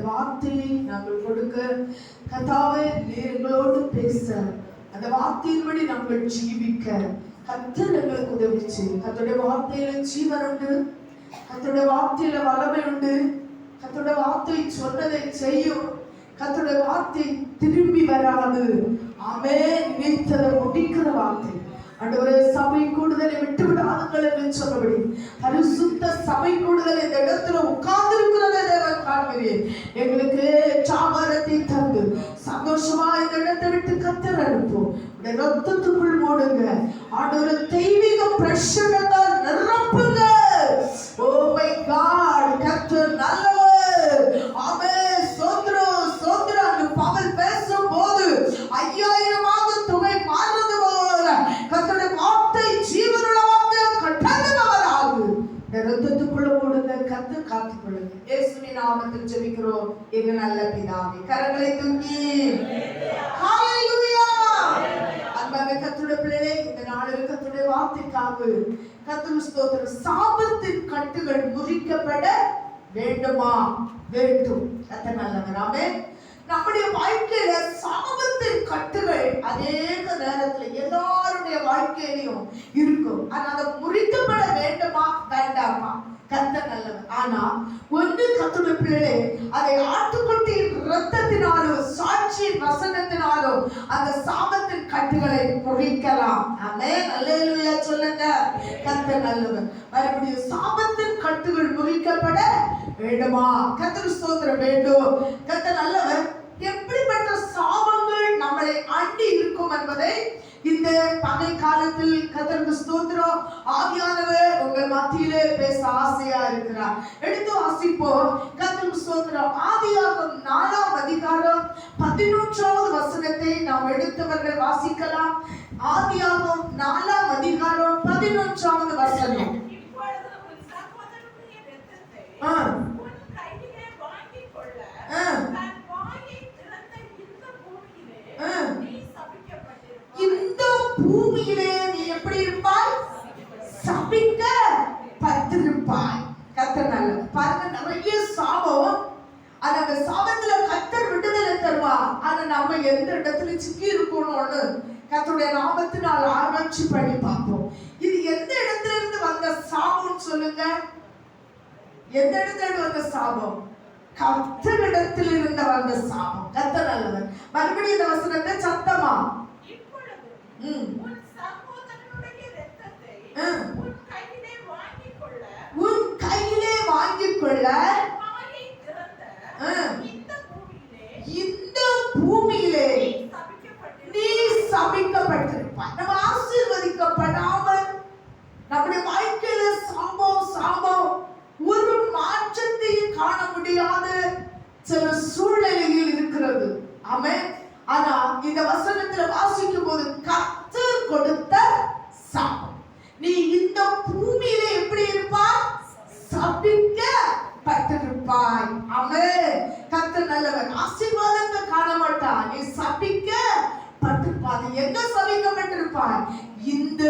வார்த்தையை நாங்கள் கொடுக்க, கர்த்தாவே எங்களோடு பேச, அந்த வார்த்தையின்படி நாங்கள் ஜீவிக்க கர்த்தர் எங்களுக்கு உதவி செய்யும். கர்த்தருடைய வார்த்தையில ஜீவன் உண்டு, கர்த்தருடைய வார்த்தையில வல்லமை உண்டு. கர்த்தருடைய வார்த்தை சொன்னதை செய்யும். கர்த்தருடைய வார்த்தை திரும்பி வராது. ஆமென். நினைத்ததை முடிக்கிற வார்த்தை. ஆண்டவரே, சபை கூடுதலை விட்டு விடாதுங்கள் என்று சொன்னபடி பரிசுத்த சபை கூடுதல் இந்த இடத்துல உட்கார்ந்து இருக்கிறதை தேவன் காண்கிறேன். எங்களுக்கு சாமரத்தை தந்து சந்தோஷமா இந்த இடத்தை விட்டு கர்த்தர் அனுப்பும். ரத்தத்துக்குள் மூடுங்க. ஆண்டவரே, தெய்வீக பிரசன்னத்தால் நிரப்புங்க. ஓ மை காட், கர்த்தர் நல்லவர். ஆமென். ஸ்தோத்திரம், ஸ்தோத்திரம். அந்த பவுல் பேசும்போது 5000 தொகை மாறுவது போல கர்த்தருடைய வார்த்தை ஜீவனுள்ள வார்த்தை கட்டளமாவது ரத்தத்துக்குள்ள மூடுங்க. கர்த்தர் காத்துக்கொள்ளுங்க. இயேசுவின் நாமத்தில் ஜெபிக்கிறோம் எங்கள் நல்ல பிதாவே. கரங்களை தூக்கி ஹalleluya. அன்பான கர்த்தருடைய பிள்ளைகளே, இந்த நாளில் கர்த்தருடைய வார்த்தைக்காக கர்த்தர் ஸ்தோத்திரம். சாபத்தின் கட்டுகள் முறிக்கப்பட வேண்டுமா? வேண்டும். கர்த்தர் நல்லவர். ஆமென். நம்முடைய வாழ்க்கையில சாபத்தின் கட்டுகள் அநேக நேரத்துல எல்லாருடைய வாழ்க்கையிலையும் இருக்கும். ஆனா அதை முறிக்கப்பட வேண்டுமா வேண்டாமா? கர்த்தர் நல்லவர். ஆனா ஒன்று கர்த்தருடைய பிள்ளைகளே, அதை ஆட்டுக்குட்டியின் இரத்தத்தினாலோ சாட்சியின் வசனத்தினாலோ அந்த சாபத்தின் கட்டுகளை முறிக்கலாம். ஆமென். அல்லேலூயா சொல்லுங்க. கர்த்தர் நல்லவர். மறுபடியும் சாபத்தின் கட்டுகள் முறிக்கப்பட வேண்டுமா? கர்த்தர் ஸ்தோத்திரம். வேண்டும். கர்த்தர் நல்லவர். எப்படிப்பட்ட சாபங்கள் நம்மளை அண்டி இருக்கும் என்பதை இந்த பகை காலத்தில் கர்த்தருக்கு ஸ்தோத்திரம் ஆவியானவர் உங்கள் மத்தியிலே பேச ஆசையா இருக்கிறார். எடுத்து வாசிப்போம். கர்த்தருக்கு ஸ்தோத்திரம். ஆதியாகமம் 4ஆம் அதிகாரம் 11வது வசனத்தை நாம் எடுத்தவர்கள் வாசிக்கலாம். ஆதியாகமம் 4ஆம் அதிகாரம் 11வது வசனம். இந்த பூமியிலே நீ எப்படி இருப்பாய்? சபிக்கப்பட்டிருப்பாய். கர்த்தர் நல்லவர். பாருங்க, நிறைய சாபம். அந்த சாபத்துல கர்த்தர் விடுதலை தருவார். ஆனா நம்ம எந்த இடத்துல சிக்கி இருக்கணும்னு கர்த்தருடைய நாமத்தினால் ஆராய்ச்சி பண்ணி பார்ப்போம். இது எந்த இடத்துல இருந்து வந்த சாபம் சொல்லுங்க? எந்த இடத்துல இருந்து வந்த சாபம்? கர்த்தரிடத்தில் இருந்து வந்த சாபம். கர்த்தர் நல்லவர். மறுபடியும் இந்த வசனத்தை சத்தமா உன் கையிலே வாங்கிக் கொள்ள இந்த பூமியிலே நீ சபிக்கப்பட்டிருப்பாய். நம்ம ஆசீர்வதிக்கப்படாமல் நம்முடைய வாழ்க்கையில சாபம் சாபம் ஒரு மாற்றத்தையும் காண முடியாத சில சூழ்நிலையில் இருக்கிறது. ஆமென். ஆனா இந்த வசனத்துல வாசிக்கும் போது கர்த்தர் கொடுத்த சாபம். நீ இந்த பூமியில எப்படி இருப்பாய்? சபிக்கப்பட்டிருப்பாய். ஆமென். கர்த்தர் நல்லவர். ஆசீர்வாதத்தை காண மாட்டாய். நீ சபிக்கப்பட்டிருப்பாய். எங்க சபிக்கப்பட்டிருப்பாய்? இந்த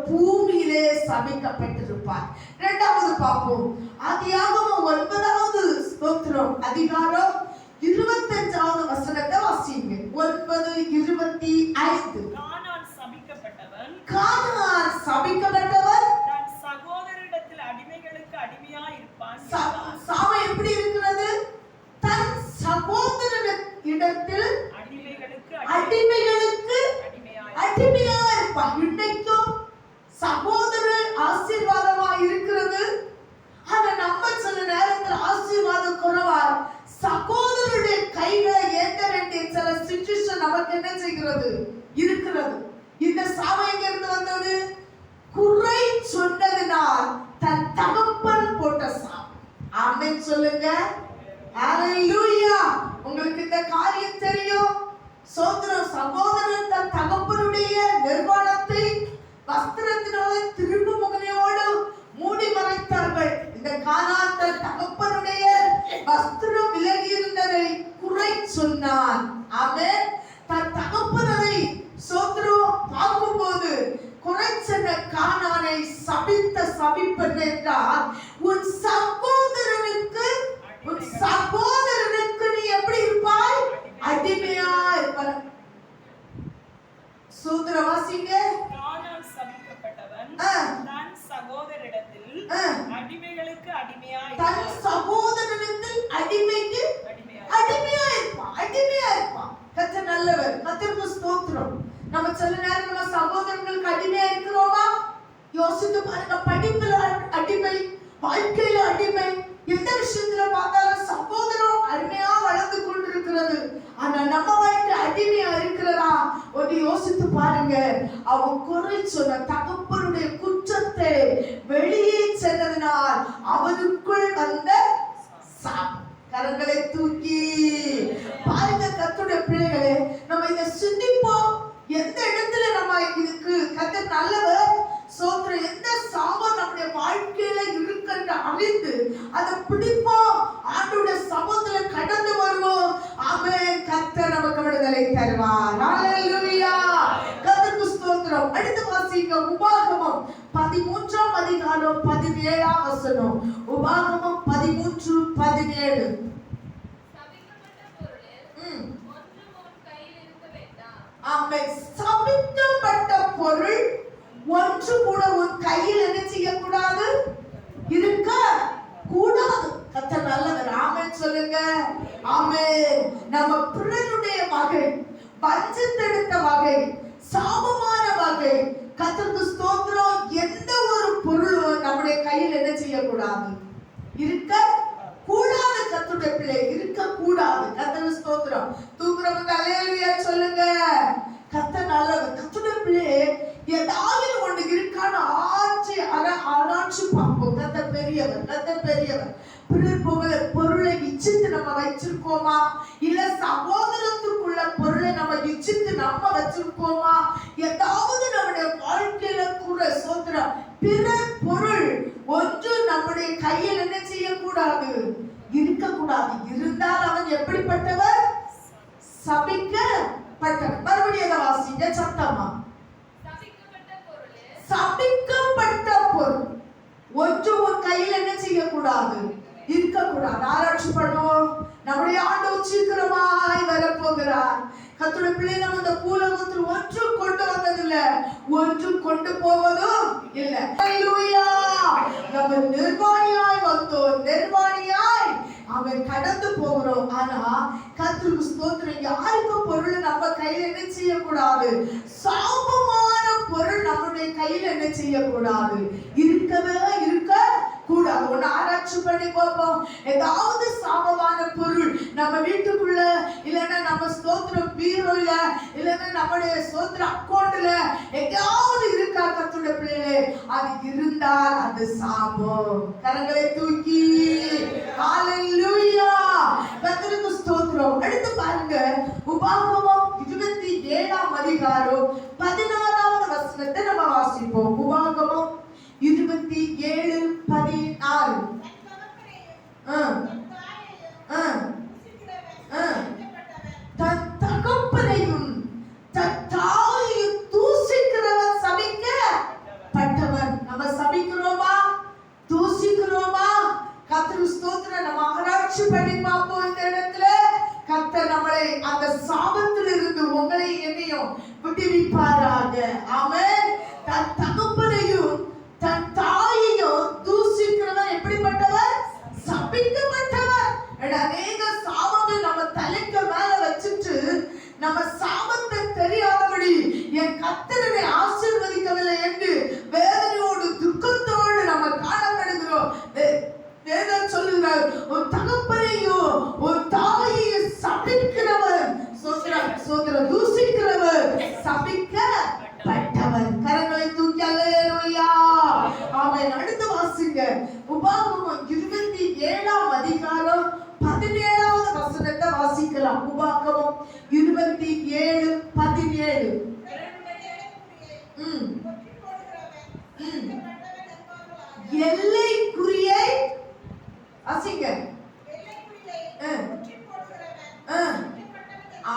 பூமியிலே சபிக்கப்பட்டிருப்பாய். இரண்டாவது பார்ப்போம். ஆதியாகமம் 9வது ஸ்தோத்திரம் அதிகாரம் 25வது வசனத்தை வாசிங்க. 9:25. கானான் சபிக்கப்பட்டவன் தன் சகோதரரிடத்தில் அடிமைகளுக்கு அடிமையாய் இருப்பான். சாபம் எப்படி இருக்கிறது? தன் சகோதரனிடத்தில் அடிமைகளுக்கு அடிமையாய் இருப்பான். இன்னைக்கும் சகோதரர் ஆசீர்வாதமா இருக்கிறது. ஆனா நம்ம சில நேரத்தில் ஆசீர்வாதம் குறைவா சகோதரருடைய கைகளை ஏற்க வேண்டிய சில சிச்சுவேஷன் நமக்கு என்ன செய்கிறது? இருக்கிறது. இந்த சாபம் எங்க இருந்து வந்தது? குறை சொன்னதினால் தன் தகப்பன் போட்ட சாபம். ஆமென் சொல்லுங்க. ஹalleluya. உங்களுக்கு இந்த காரியம் தெரியும். சோதரன் சகோதரன் தன் தகப்பனுடைய நிர்வாணத்தை வஸ்திரத்தினாலே திரும்ப முகனையோடு மூடி மறைத்தார்கள். இந்த கானான் தன் தகப்பனுடைய வஸ்திரம் விலகி இருந்ததை குறை சொன்னான். ஆமென். தன் தகப்பனை சோதரம் பார்க்கும்போது குறை சொன்ன கானானை சபித்த சபிப்பன் என்றால் உன் சகோதரனுக்கு சூத்திர வாசிங்க. கானான் சபிக்கப்பட்டவன் தன் சகோதரிடத்தில் அடிமைகளுக்கு அடிமையாய் தன் சகோதரனிடத்தில் அடிமைக்கு அடிமையா இருப்பான். கர்த்தர் நல்லவர். கர்த்தருக்கு ஸ்தோத்திரம். நம்ம சில நேரம் நம்ம சகோதரங்களுக்கு அடிமையா இருக்கிறோமா? யோசித்து பாருங்க. படிப்புல அடிமை, வாழ்க்கையில அடிமை, எந்த விஷயத்துல பார்த்தாலும் சகோதரம் அருமையா வளர்ந்து கொண்டிருக்கிறது. ஆனா நம்ம வாழ்க்கை அடிமையா இருக்கிறதா? ஒன்று யோசித்து பாருங்க. அவன் குறை சொன்ன தகப்பனுடைய குற்றத்தை வெளியே சென்றதனால் அவனுக்குள் வந்த சாபம். கரங்களை தூக்கி பாருங்க கர்த்தருடைய பிள்ளைகளே, நம்ம இதை சிந்திப்போம். எந்த இடத்துல நம்ம இதுக்கு கர்த்தர் நல்லவர் சோத்திரம், எந்த சாபம் நம்முடைய வாழ்க்கையில இருக்குன்ற அறிந்து அதை பிடிப்போம், ஆண்டவருடைய சமூகத்துல கடந்து வருவோம். ஆமென். கர்த்தர் நமக்கு விடுதலை தருவார். ஹல்லேலூயா. கர்த்தருக்கு ஸ்தோத்திரம். அடுத்து வாசிங்க. உபாகமம் 13ஆம் அதிகாரம் 17ஆம் வசனம். உபாகமம் 13:17. ஆமென். சபிக்கப்பட்ட பொருள் ஒன்று கூட உன் கையில் என்ன செய்யக்கூடாது? இருக்க கூடாது. கர்த்தர் நல்லவர். ஆமென் சொல்லுங்க. ஆமென். நம்ம பிறனுடைய வகை, வஞ்சத்தெடுத்த வகை, சாபமான வகை, கர்த்தருக்கு ஸ்தோத்திரம், எந்த ஒரு பொருளும் நம்முடைய கையில் என்ன செய்யக்கூடாது? இருக்க கூடாது. கர்த்தருடைய பிள்ளை இருக்க கூடாது. கர்த்தருக்கு ஸ்தோத்திரம். தூக்குறவங்க அல்லேலூயா சொல்லுங்க. கர்த்தர் நல்லவர். கர்த்தருடைய பிள்ளை ஏதாவது ஒன்று இருக்கான்னு ஆராய்ச்சி பார்ப்போம். கர்த்தர் பெரியவர். கர்த்தர் பெரியவர். பொருளை இச்சித்து நம்ம வச்சிருக்கோமா? இல்ல சகோதரத்துக்குள்ள பொருளை நம்ம இச்சித்து நம்ம வச்சிருக்கோமா? ஏதாவது நம்முடைய வாழ்க்கையில கூட சோத்திரம் பிற பொருள் ஒன்று நம்முடைய கையில் என்ன செய்யக்கூடாது? இருக்கக்கூடாது. இருந்தால் அவன் எப்படிப்பட்டவர்? சபிக்கப்பட்டவர். மறுபடியும் வாசிங்க சத்தமா. சபிக்கப்பட்ட பொருள் ஒன்று உன் கையில் என்ன செய்யக்கூடாது? இருக்கக்கூடாது. ஆராய்ச்சி பண்ணுவோம். நம்முடைய ஆண்டவர் சீக்கிரமாய் வரப்போகிறார். கர்த்தருடைய பிள்ளை நம்ம இந்த பூலோகத்தில் ஒன்று கொண்டு வந்ததில்லை, ஒன்று கொண்டு போவதும் இல்லை. ஹல்லேலூயா. நம்ம நிர்வாணியாய் வந்தோம், நிர்வாணியாய் அவன் கடந்து போகிறோம். ஆனா கர்த்தருக்கு ஸ்தோத்திரம். யாருக்கு பொருள் நம்ம கையில் என்ன செய்யக்கூடாது? சாபமான பொருள் நம்முடைய கையில் என்ன செய்யக்கூடாது? இருக்கவே இருக்க கூடாது. ஒன்னு ஆராய்ச்சி பண்ணி பார்ப்போம். ஏதாவது சாபமான பொருள் நம்ம வீட்டுக்குள்ள, இல்லைன்னா நம்ம ஸ்தோத்திரம் பீரோல, இல்லைன்னா நம்முடைய ஸ்தோத்திர அக்கௌண்ட்ல எங்கேயாவது இருக்கா? கர்த்தருடைய பிள்ளைகளே, அது இருந்தால் அது சாபம். கரங்களை தூக்கி ஹல்லேலூயா. கர்த்தருக்கு ஸ்தோத்திரம். அடுத்து பாருங்க. உபாகமம் 27ஆம் அதிகாரம் 16வது வசனத்தை நம்ம வாசிப்போம். உபாகமம் 27:16. தன் தகப்பனையும் தன் தாயையும் தூசிக்கிறவன் சபிக்கப்பட்டவன். நம்ம சபிக்கிறோமா? தூசிக்கிறோமா? கர்த்தருக்கு ஸ்தோத்திரம். நம்ம ஆராய்ச்சி பண்ணி பார்ப்போம். இந்த இடத்துல கர்த்தர் நம்மளை அந்த சாபத்தில் இருந்து உங்களை என்னையும் விடுவிப்பாராக. ஆமென். தன் தகப்பனையும் தன் தாயையும் தூசிக்கிறவன் எப்படிப்பட்டவர்? சபிக்கப்பட்டவர். அநேக சாபங்கள் நம்ம தலைக்கு மேல வச்சுட்டு நம்ம சாபத்தை தெரியாதபடி என் கர்த்தரை ஆசீர்வதிக்கவில்லை என்று வேதனையோடு துக்கத்தோடு நம்ம காணப்படுகிறோம். வேதம் சொல்லுகிறார், ஒரு தகப்பனையோ ஒரு தாயையோ சபிக்கிறவர் சோதரன் தூசிக்கிறவர் சபிக்கப்பட்டவர். கரங்களை தூக்கி அல்லேலூயா. ஆமென். அடுத்து வாசிங்க. உபாகமம் 27ஆம் அதிகாரம் 17வது வசனத்தை வாசிக்கலாம். உபாகமம் 27:17. எல்லைக்குறியை வாசிங்க.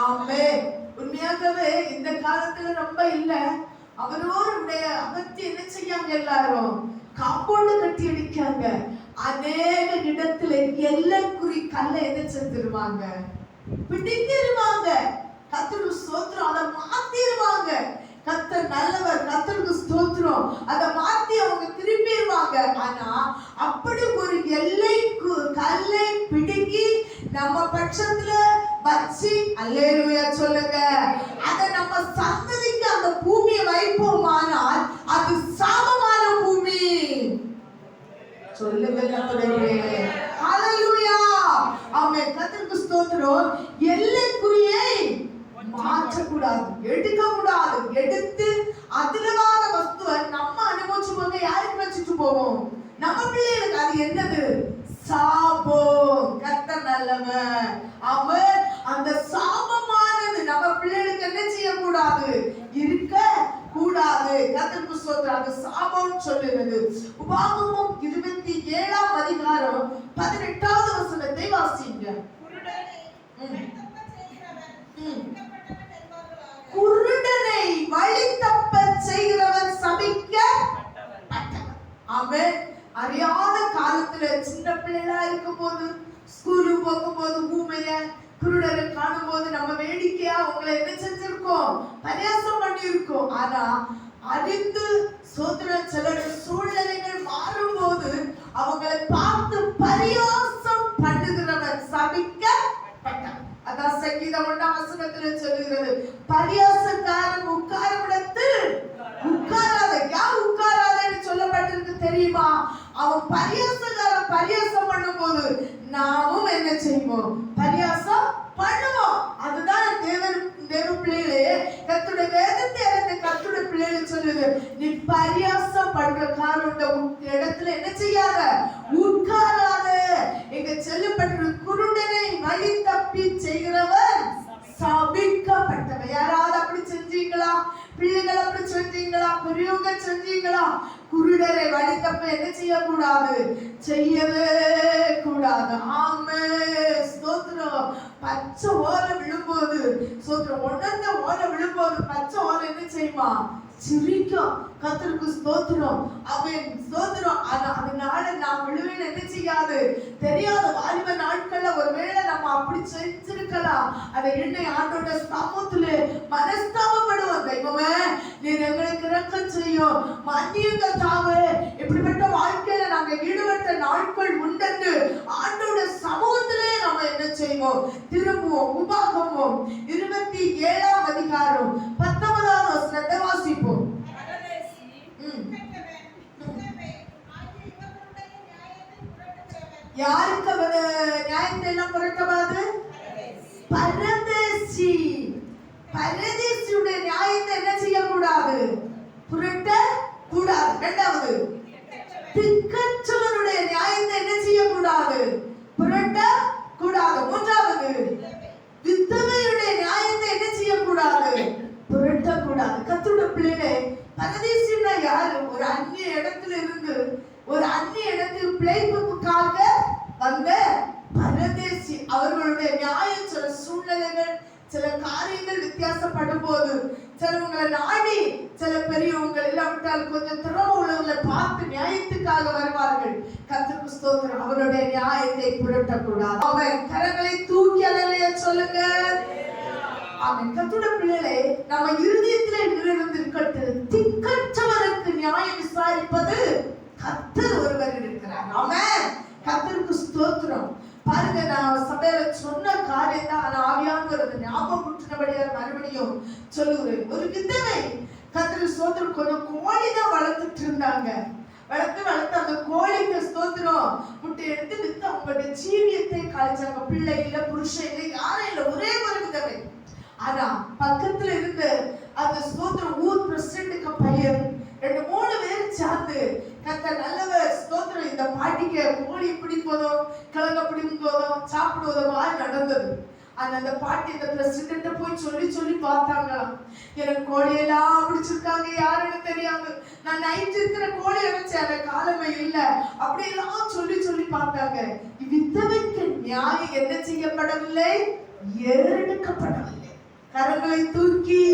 ஆமென். உண்மையாகவே இந்த காலத்துல ரொம்ப இல்ல. அவரோருடைய அகத்தி என்ன செய்யாங்க? எல்லாரும் காம்பவுண்ட் கட்டி அடிக்காங்க. அநேக இடத்துல எல்லைக்குறி கல்லை என்ன செஞ்சிருவாங்க? பிடித்திருவாங்க. கர்த்தருக்கு ஸ்தோத்திரம். அதை மாத்திருவாங்க. கர்த்தர் நல்லவர், கர்த்தருக்கு ஸ்தோத்திரம், அதை மாத்தி அவங்க திரும்பிடுவாங்க. ஆனா அப்படி ஒரு எல்லைக்கு கல்லை பிடுங்கி நம்ம பட்சத்துல வச்சு அல்லேலூயா சொல்லுங்க, அதை நம்ம சந்ததிக்கு அந்த பூமியை வைப்போமானால் அது சாபமான பூமி. சொல்லுங்க ஹல்லேலூயா, ஆமென். கர்த்தருக்கு ஸ்தோத்திரம். எல்லைக்குறியை மாற்றக்கூடாது, எடுக்க கூடாது. எடுத்து அதுல வர வஸ்துவை நம்ம அனுபவிச்சு போக யாருக்கு வச்சுட்டு போவோம்? நம்ம பிள்ளைகளுக்கு. அது என்னது? சாபம். கர்த்தர் நல்லவன். அவன் அந்த சாபமானது நம்ம பிள்ளைகளுக்கு என்ன செய்யக்கூடாது? இருக்க கூடாது. கர்த்தருக்கு ஸ்தோத்திரம். அது சாபம் சொல்லுகிறது. உபாகமம் 27ஆம் அதிகாரம் 18வது வசனத்தை வாசிங்க. குருடனை வழி தப்ப செய்கிறவன் சபிக்கப்பட்டவன். அவன் அறியாத காலத்துல சின்ன பிள்ளைகளா இருக்கும் போது, ஸ்கூலுக்கு போகும்போது ஊமைய குருடரை காணும் போது நம்ம வேடிக்கையா அவங்களை என்ன செஞ்சிருக்கோம்? பரியாசம் பண்ணி இருக்கோம். ஆனா அறிந்து சோதனை சில சூழ்நிலைகள் மாறும்போது அவங்களை பார்த்து பரியாசம் பண்ணுகிறவன் சபிக்கப்பட்டவன். அதான் சங்கீதம் 1ஆம் வசனத்துல சொல்லுகிறது, பரியாசக்காரன் உட்காரும் இடத்தில் உட்காராத. யார் உட்காராதன்னு சொல்லப்பட்டிருக்கு தெரியுமா? அவன் பரியாசக்காரன் பரியாசம் பண்ணும் போது நாமும் என்ன செய்வோம்? பரியாசம் பண்ணுவோம். அதுதான் தேவ பிள்ளைகளே, கர்த்தருடைய வேதத்தை அறிந்த கர்த்தருடைய பிள்ளைகள் சொல்லுது, நீ பரியாசம் பண்ற காரணம் இடத்துல என்ன செய்யாத? உட்காராத. எங்க சொல்லப்பட்டிருக்கிற குருடனை வழி தப்பி செய்கிறவன் சபிக்கப்பட்டவன். யாராவது அப்படி செஞ்சீங்களா? பிள்ளைகள் அப்படி செஞ்சீங்களா? பெரியவங்க செஞ்சீங்களா? குருடரை வழி தப்ப என்ன செய்யக்கூடாது? செய்யவே கூடாது. ஆமென், ஸ்தோத்திரம். பச்சை ஓலை விழும்போது, ஸ்தோத்திரம், உணர்ந்த ஓலை விழும்போது பச்சை ஓலை என்ன செய்யுமா? சிரிக்கும். கர்த்தருக்கு ஸ்தோத்திரம். அவன் ஸ்தோத்திரம். அதனால நான் விழுவேன் என்ன செய்யாது? தெரியாத வாலிப நாட்கள்ல ஒருவேளை நம்ம அப்படி செஞ்சிருக்கலாம். அதை என்னை ஆண்டோட ஸ்தாபத்துல மனஸ்தாபப்படுவோம். தெய்வமே, நீர் எங்களுக்கு இரக்கம் செய்யும், மன்னியுங்க தாவே. இப்படிப்பட்ட வாழ்க்கையில நாங்க ஈடுபட்ட நாட்கள் உண்டென்று ஆண்டோட சமூகத்திலே நம்ம என்ன செய்வோம்? திரும்புவோம். உபாகமம் 27ஆம் அதிகாரம் 19வது வசனத்தை வாசிப்போம். யாருக்கு நியாயத்தை எல்லாம் புரட்டவாது? பரதேசி. பரதேசியுடைய நியாயத்தை என்ன செய்யக்கூடாது? புரட்ட கூடாது. இரண்டாவது, திக்கற்றவனுடைய நியாயத்தை என்ன செய்யக்கூடாது? புரட்ட கூடாது. மூன்றாவது, வித்தவையுடைய நியாயத்தை என்ன செய்யக்கூடாது? புரட்ட கூடாது. கர்த்தருடைய பிள்ளைகளே, பரதேசின்னா யாரு? ஒரு அந்நிய இடத்துல இருந்து ஒரு அந்நிய இடத்துக்கு பிழைப்புக்காக வந்த பரதேசி. அவர்களுடைய நியாயம் சில சூழ்நிலைகள், சில காரியங்கள் வித்தியாசப்படும் போது, சிலவங்களை நாடி சில பெரியவங்க இல்லாவிட்டால் கொஞ்சம் திறமை உள்ளவங்களை பார்த்து நியாயத்துக்காக வருவார்கள். கர்த்தருக்கு ஸ்தோத்திரம். அவருடைய நியாயத்தை புரட்டக்கூடாது. அவன் கரங்களை தூக்கி அல்லேலூயா சொல்லுங்க. அவன் கர்த்தருடைய பிள்ளைகளே, நம்ம இருதயத்திலே நிலைநிறுத்திருக்கட்டு, திக்கற்றவருக்கு நியாயம் விசாரிப்பது கர்த்தர் ஒருவர் இருக்கிறார். ஆமென். கர்த்தருக்கு ஸ்தோத்திரம். பாருங்க, நான் சபையில சொன்ன காரியம் தான் ஆவியானவர் ஞாபகப்படுத்தினபடியா மறுபடியும் சொல்லுகிறேன். ஒரு விதவை கர்த்தருக்கு ஸ்தோத்திரம் கொஞ்சம் கோழி தான் வளர்த்துட்டு இருந்தாங்க. வளர்த்து அந்த கோழிக்கு ஸ்தோத்திரம் முட்டை எடுத்து வித்து அவங்களுடைய ஜீவியத்தை கழிச்சாங்க. பிள்ளை இல்ல, புருஷன் இல்லை, யாரும் இல்லை, ஒரே ஒரு விதவை. ஆனா பக்கத்துல இருந்து அந்த ஸ்தோத்திரம் ஊர் பிரசிடென்ட்க்கு பையன் 2-3 பேர் சேர்ந்து கர்த்தர் நல்லவர் ஸ்தோத்திரம், இந்த பாட்டிக்கு கோழி பிடிப்பதும் கிழங்க பிடிப்பதும் சாப்பிடுவதுமா நடந்தது. அந்த பாட்டி இந்த பிரசிடென்ட்ட போய் சொல்லி பார்த்தாங்களாம், எனக்கு கோழியெல்லாம் பிடிச்சிருக்காங்க, யாருன்னு தெரியாது, நான் நைட் இருக்கிற கோழி அடைச்சேன், எனக்கு காலமே இல்லை, அப்படியெல்லாம் சொல்லி பார்த்தாங்க. வித்தவைக்கு நியாயம் என்ன செய்யப்படவில்லை? ஏறெடுக்கப்படவில்லை. கரங்களை தூக்கி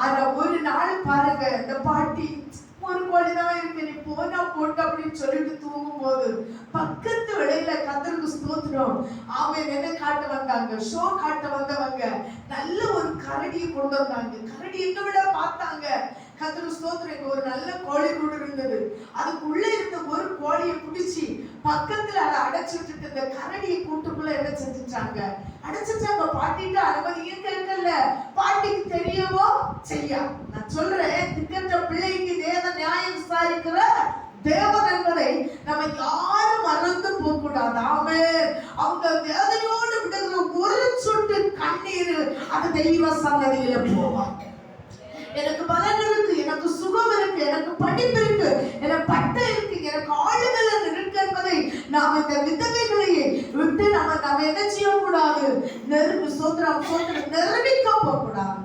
அந்த ஒரு நாள் பாருங்க, இந்த பாட்டி ஒரு கோழி தான் இருக்கு, நீ போனா போட்டு அப்படின்னு சொல்லிட்டு தூங்கும் போது பக்கத்து வேளையில கர்த்தருக்கு ஸ்தோத்திரம், ஆமென், என்ன காட்ட வந்தாங்க, ஷோ காட்ட வந்தவங்க நல்ல ஒரு கரடியை கொண்டு வந்தாங்க. கரடி எங்க விட பார்த்தாங்க. கர்த்தருக்கு ஸ்தோத்திரம், ஒரு நல்ல கோழி கூடு இருந்தது. அதுக்குள்ள இருந்த ஒரு கோழியை பிடிச்சி பக்கத்துல அதை அடைச்சு விட்டுட்டு இந்த கரடியை கூட்டுக்குள்ள என்ன செஞ்சுட்டாங்க, அடைச்சிட்டாங்க. பாட்டிட்டு அனுமதியும் கேட்கல, பாட்டிக்கு தெரியவோ செய்யா. நான் சொல்றேன், திக்கற்ற பிள்ளைக்கு தேவ நியாயம் விசாரிக்கிற தேவன் என்பதை நம்ம யாரும் மறந்து போக கூடாது. ஆமென். அவங்க வேதனையோடு விடுகிற ஒரு சொட்டு கண்ணீர் அது தெய்வ சன்னதியில போவாங்க. எனக்கு பலன் இருக்கு, எனக்கு சுகம் இருக்கு, எனக்கு படிப்பு இருக்கு, எனக்கு பட்டம் இருக்கு, எனக்கு ஆளுகள் இருக்கு என்பதை நாம் இந்த விதவைகளையே விட்டு நம்ம என்ன செய்யக்கூடாது, நிரூபிக்க போகக்கூடாது.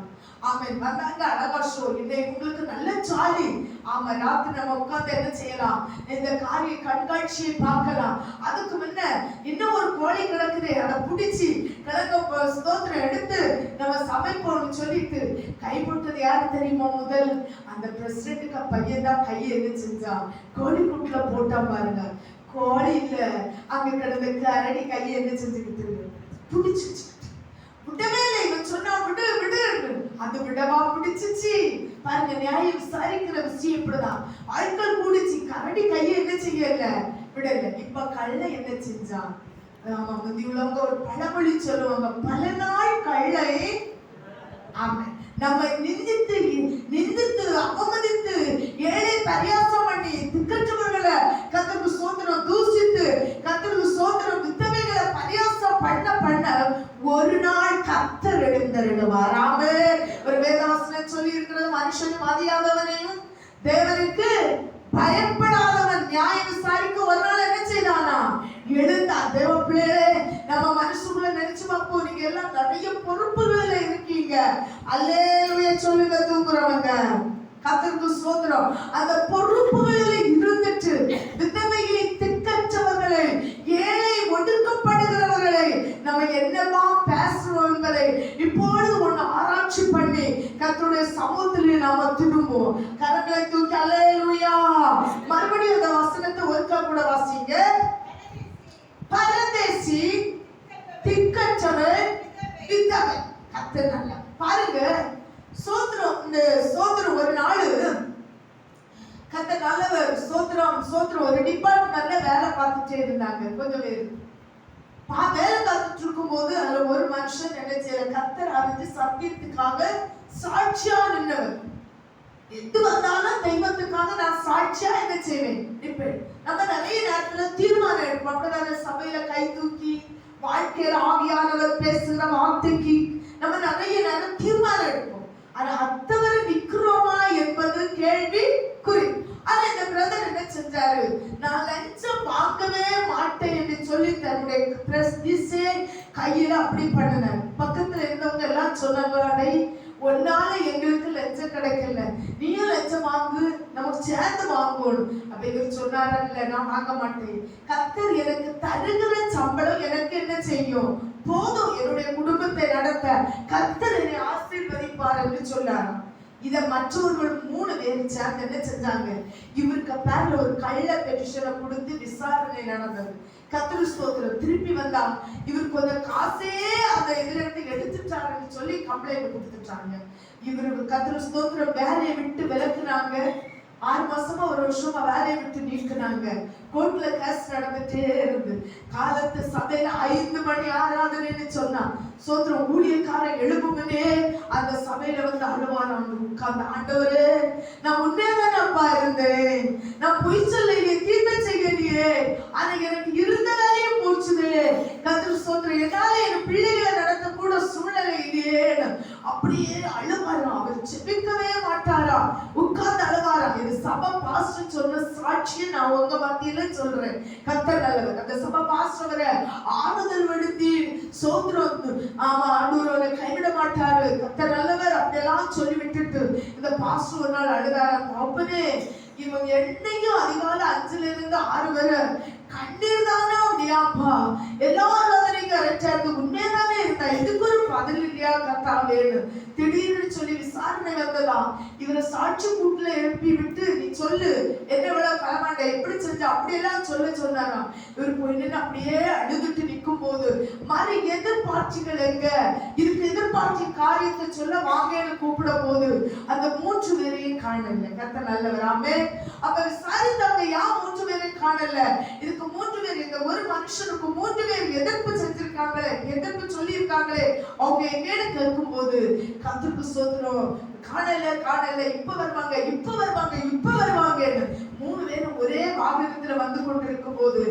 ஆமென். வந்தாங்க, அழகா ஷோ. இன்னைக்கு உங்களுக்கு நல்ல ஜாலி. ஆமா, ராத்திரி நம்ம உட்கார்ந்து என்ன செய்யலாம், இந்த காரிய கண்காட்சியை பார்க்கலாம். அதுக்கு முன்ன இன்னும் ஒரு கோழி கிடக்குது, அதை பிடிச்சி கிழக்க ஸ்தோத்திரம் எடுத்து நம்ம சமைப்போம்னு சொல்லிட்டு கைப்பட்டது யாரு தெரியுமா? முதல் அந்த பிரசிடென்ட்டுக்கு பையன் தான் கையை என்ன செஞ்சான், கோழி கூட்டுல போட்டா பாருங்க. கோழி இல்ல, அங்க கிடந்த கரடி கையை என்ன செஞ்சுக்கிட்டு பிடிச்சு விடவே இல்லை. இவன் சொன்னா விடு விடு, அது விடவா பிடிச்சிச்சு பாருங்க. நியாயம் விசாரிக்கிற விஷயம் இப்படிதான். ஆட்கள் கூடிச்சு, கரடி கையை என்ன செய்யல, விடல. இப்ப கள்ள என்ன செஞ்சான்? ஆமா, முந்தி உள்ளவங்க ஒரு பழமொழி சொல்லுவாங்க, பல நாள் கள்ளை. ஆமா, நம்ம நிந்தித்து அவமதித்து ஏழை பரியாசம் பண்ணி திக்கற்றவர்களை கர்த்தருக்கு ஸ்தோத்திரம் தூசித்து கர்த்தருக்கு ஸ்தோத்திரம் வித்தவைகளை பரியாசம் பண்ண ஒரு நாள் கர்த்தர் எழுந்தருளுவார். ஆமென். ஒரு வேதவசனம் சொல்லி இருக்கிறது, மனுஷன் மதியாதவனையும் தேவனுக்கு பயப்படாதவன் நியாயம் விசாரிக்க ஒரு நாள் என்ன செய்தானா, எழுந்தா. தேவ பிள்ளைகளே, நம்ம மனசுக்குள்ள நினைச்சு பார்ப்போம், நீங்க எல்லாம் நிறைய பொறுப்புகள்ல இருக்கீங்க. அல்லேலூயா சொல்லுங்க தூங்குறவங்க. கர்த்தருக்கு ஸ்தோத்திரம். அந்த பொறுப்புகளில் இருந்துட்டு விதவையை, திக்கற்றவர்களை, ஏழை ஒடுக்கப்படுகிறவர்களை நம்ம என்னமா பேசுறோம் என்பதை இப்பொழுது ஒன்று ஆராய்ச்சி பண்ணி கர்த்தருடைய சமூகத்திலே நாம திரும்புவோம். கரங்களை தூக்கி அல்லேலூயா. மறுபடியும் அந்த வசனத்தை ஒருக்கா கூட வாசிங்க. பரதேசி, திக்கற்றவன், விதவை. கர்த்தர் நல்லா பாருங்க. சோத்திரம், இந்த சோத்திரம் ஒரு நாள் கர்த்தர் நல்லவர். சோத்திரம் ஒரு டிபார்ட்மெண்ட்ல வேலை பார்த்துட்டே இருந்தாங்க. கொஞ்சம் பேர் வேலை பார்த்துட்டு இருக்கும் போது அதுல ஒரு மனுஷன் என்ன செய்யல, கர்த்தர் அறிஞ்சு சத்தியத்துக்காக சாட்சியா நின்றவர். எது வந்தாலும் தெய்வத்துக்காக நான் சாட்சியா என்ன செய்வேன், நிற்பேன். நம்ம நிறைய நேரத்துல தீர்மானம் எடுப்போம். அப்படிதான் சபையில கை தூக்கி வாழ்க்கையில ஆவியானவர் பேசுகிற வார்த்தைக்கு நம்ம நிறைய நேரம் தீர்மானம் எடுப்போம். ஆனா அத்தவரை நிக்கிறோமா என்பது கேள்வி குறி. ஆனா இந்த பிரதர் என்ன செஞ்சாரு, நான் லஞ்சம் வாங்கவே மாட்டேன் என்று சொல்லி தன்னுடைய பிரஸ்திஸே கையில அப்படி பண்ணினார். பக்கத்துல இருந்தவங்க எல்லாம் சொன்னாங்க, ஒன்னால எங்களுக்கு லஞ்சம் கிடைக்கல, நீயும் லஞ்சம் வாங்கு, நமக்கு சேர்ந்து வாங்கணும் அப்படின்னு சொன்னாரா? இல்ல, நான் வாங்க மாட்டேன். கர்த்தர் எனக்கு தருகிற சம்பளம் எனக்கு என்ன செய்யும், போதும், என்னுடைய குடும்பத்தை நடத்த கர்த்தர் என்னை ஆசீர்வதிப்பார் என்று சொன்னாராம். இத மற்றவர்கள் 3 பேர் சேர்ந்து என்ன செஞ்சாங்க, இவருக்கு பேர்ல ஒரு கள்ள பெட்டிஷனை கொடுத்து விசாரணை நடந்தது. கர்த்தர் ஸ்தோத்திரம். திருப்பி வந்தா இவர் கொஞ்சம் காசே அந்த இதுல இருந்து எடுத்துட்டாருன்னு சொல்லி கம்ப்ளைண்ட் கொடுத்துட்டாங்க. இவருக்கு கர்த்தர் ஸ்தோத்திரம் வேலையை விட்டு விலக்குனாங்க. 6 மாசமா 1 வருஷமா வேலையை விட்டு நீக்கினாங்க. கோர்ட்ல கேஸ் நடந்துட்டே இருந்து காலத்து சபையில 5 மணி ஆராதனைன்னு சொன்னா சோத்திரம் ஊழியக்காரன் எழுப்புமே அந்த சபையில வந்து அழுவாராம். உட்கார்ந்து, ஆண்டவரே, நான் உண்மையாதானப்பா இருந்தேன், நான் பொய் சொல்லலையே, தீர்மை செய்யலையே, ஆனா எனக்கு இருந்த வேலையே போச்சுது. கர்த்தர் ஸ்தோத்திரம். என்னால என் பிள்ளைகளை நடத்த கூட சூழ்நிலை இல்லையே அப்படியே அழுவாராம். அவர் செபிக்கவே மாட்டாரா, உட்கார்ந்து அழுவாராம். இது சபை பாஸ்டர் சொன்ன சாட்சியை நான் உங்க மத்தியில சொல்றேன். கர்த்தர் நல்லவர். அந்த சபை பாஸ்டரை ஆறுதல் படுத்தி சோத்திரம், ஆமா ஆண்டவரை கைவிட மாட்டாரு, கர்த்தர் நல்லவர் அப்படியெல்லாம் சொல்லி விட்டுட்டு இந்த பாஸ்டர் ஒரு நாள் அழுதாராம். அப்பனே, இவங்க என்னைக்கும் அதிகாலை 5ல இருந்து 6 வரை கண்ணீர் தானே அப்படியாப்பா, எல்லாரும் உண்மையாதானே இருந்தா, இதுக்கு ஒரு பதில் இல்லையா கர்த்தாவேன்னு திடீர்னு சொல்லி விசாரணை வந்ததா. இவரை சாட்சி கூட்டுல எழுப்பி விட்டு நீ சொல்லு என்ன எவ்வளவு களமாண்ட எப்படி செஞ்ச அப்படியெல்லாம் சொன்னாராம். இவர் போய் நின்று அப்படியே அழுதுட்டு நிற்கும் போது மாதிரி எதிர்பார்ச்சிகள் எங்க இதுக்கு எதிர்பார்ச்சி காரியத்தை சொல்ல வாங்கன்னு கூப்பிட போது அந்த 3 பேரையும் காணல. கர்த்தர் நல்லவர். ஆமென். அப்ப விசாரித்தவங்க யார் 3 பேரையும் காணல. இதுக்கு 3 பேர் இந்த ஒரு மனுஷனுக்கு 3 பேர் எதிர்ப்பு செஞ்சிருக்காங்களே, எதிர்ப்பு சொல்லி இருக்காங்களே, அவங்க எங்கன்னு கேட்கும் போது கர்த்தருக்கு ஸ்தோத்திரம், காணல இப்ப வருவாங்க 3 பேரும் ஒரே வாகனத்துல வந்து கொண்டிருக்கும் போது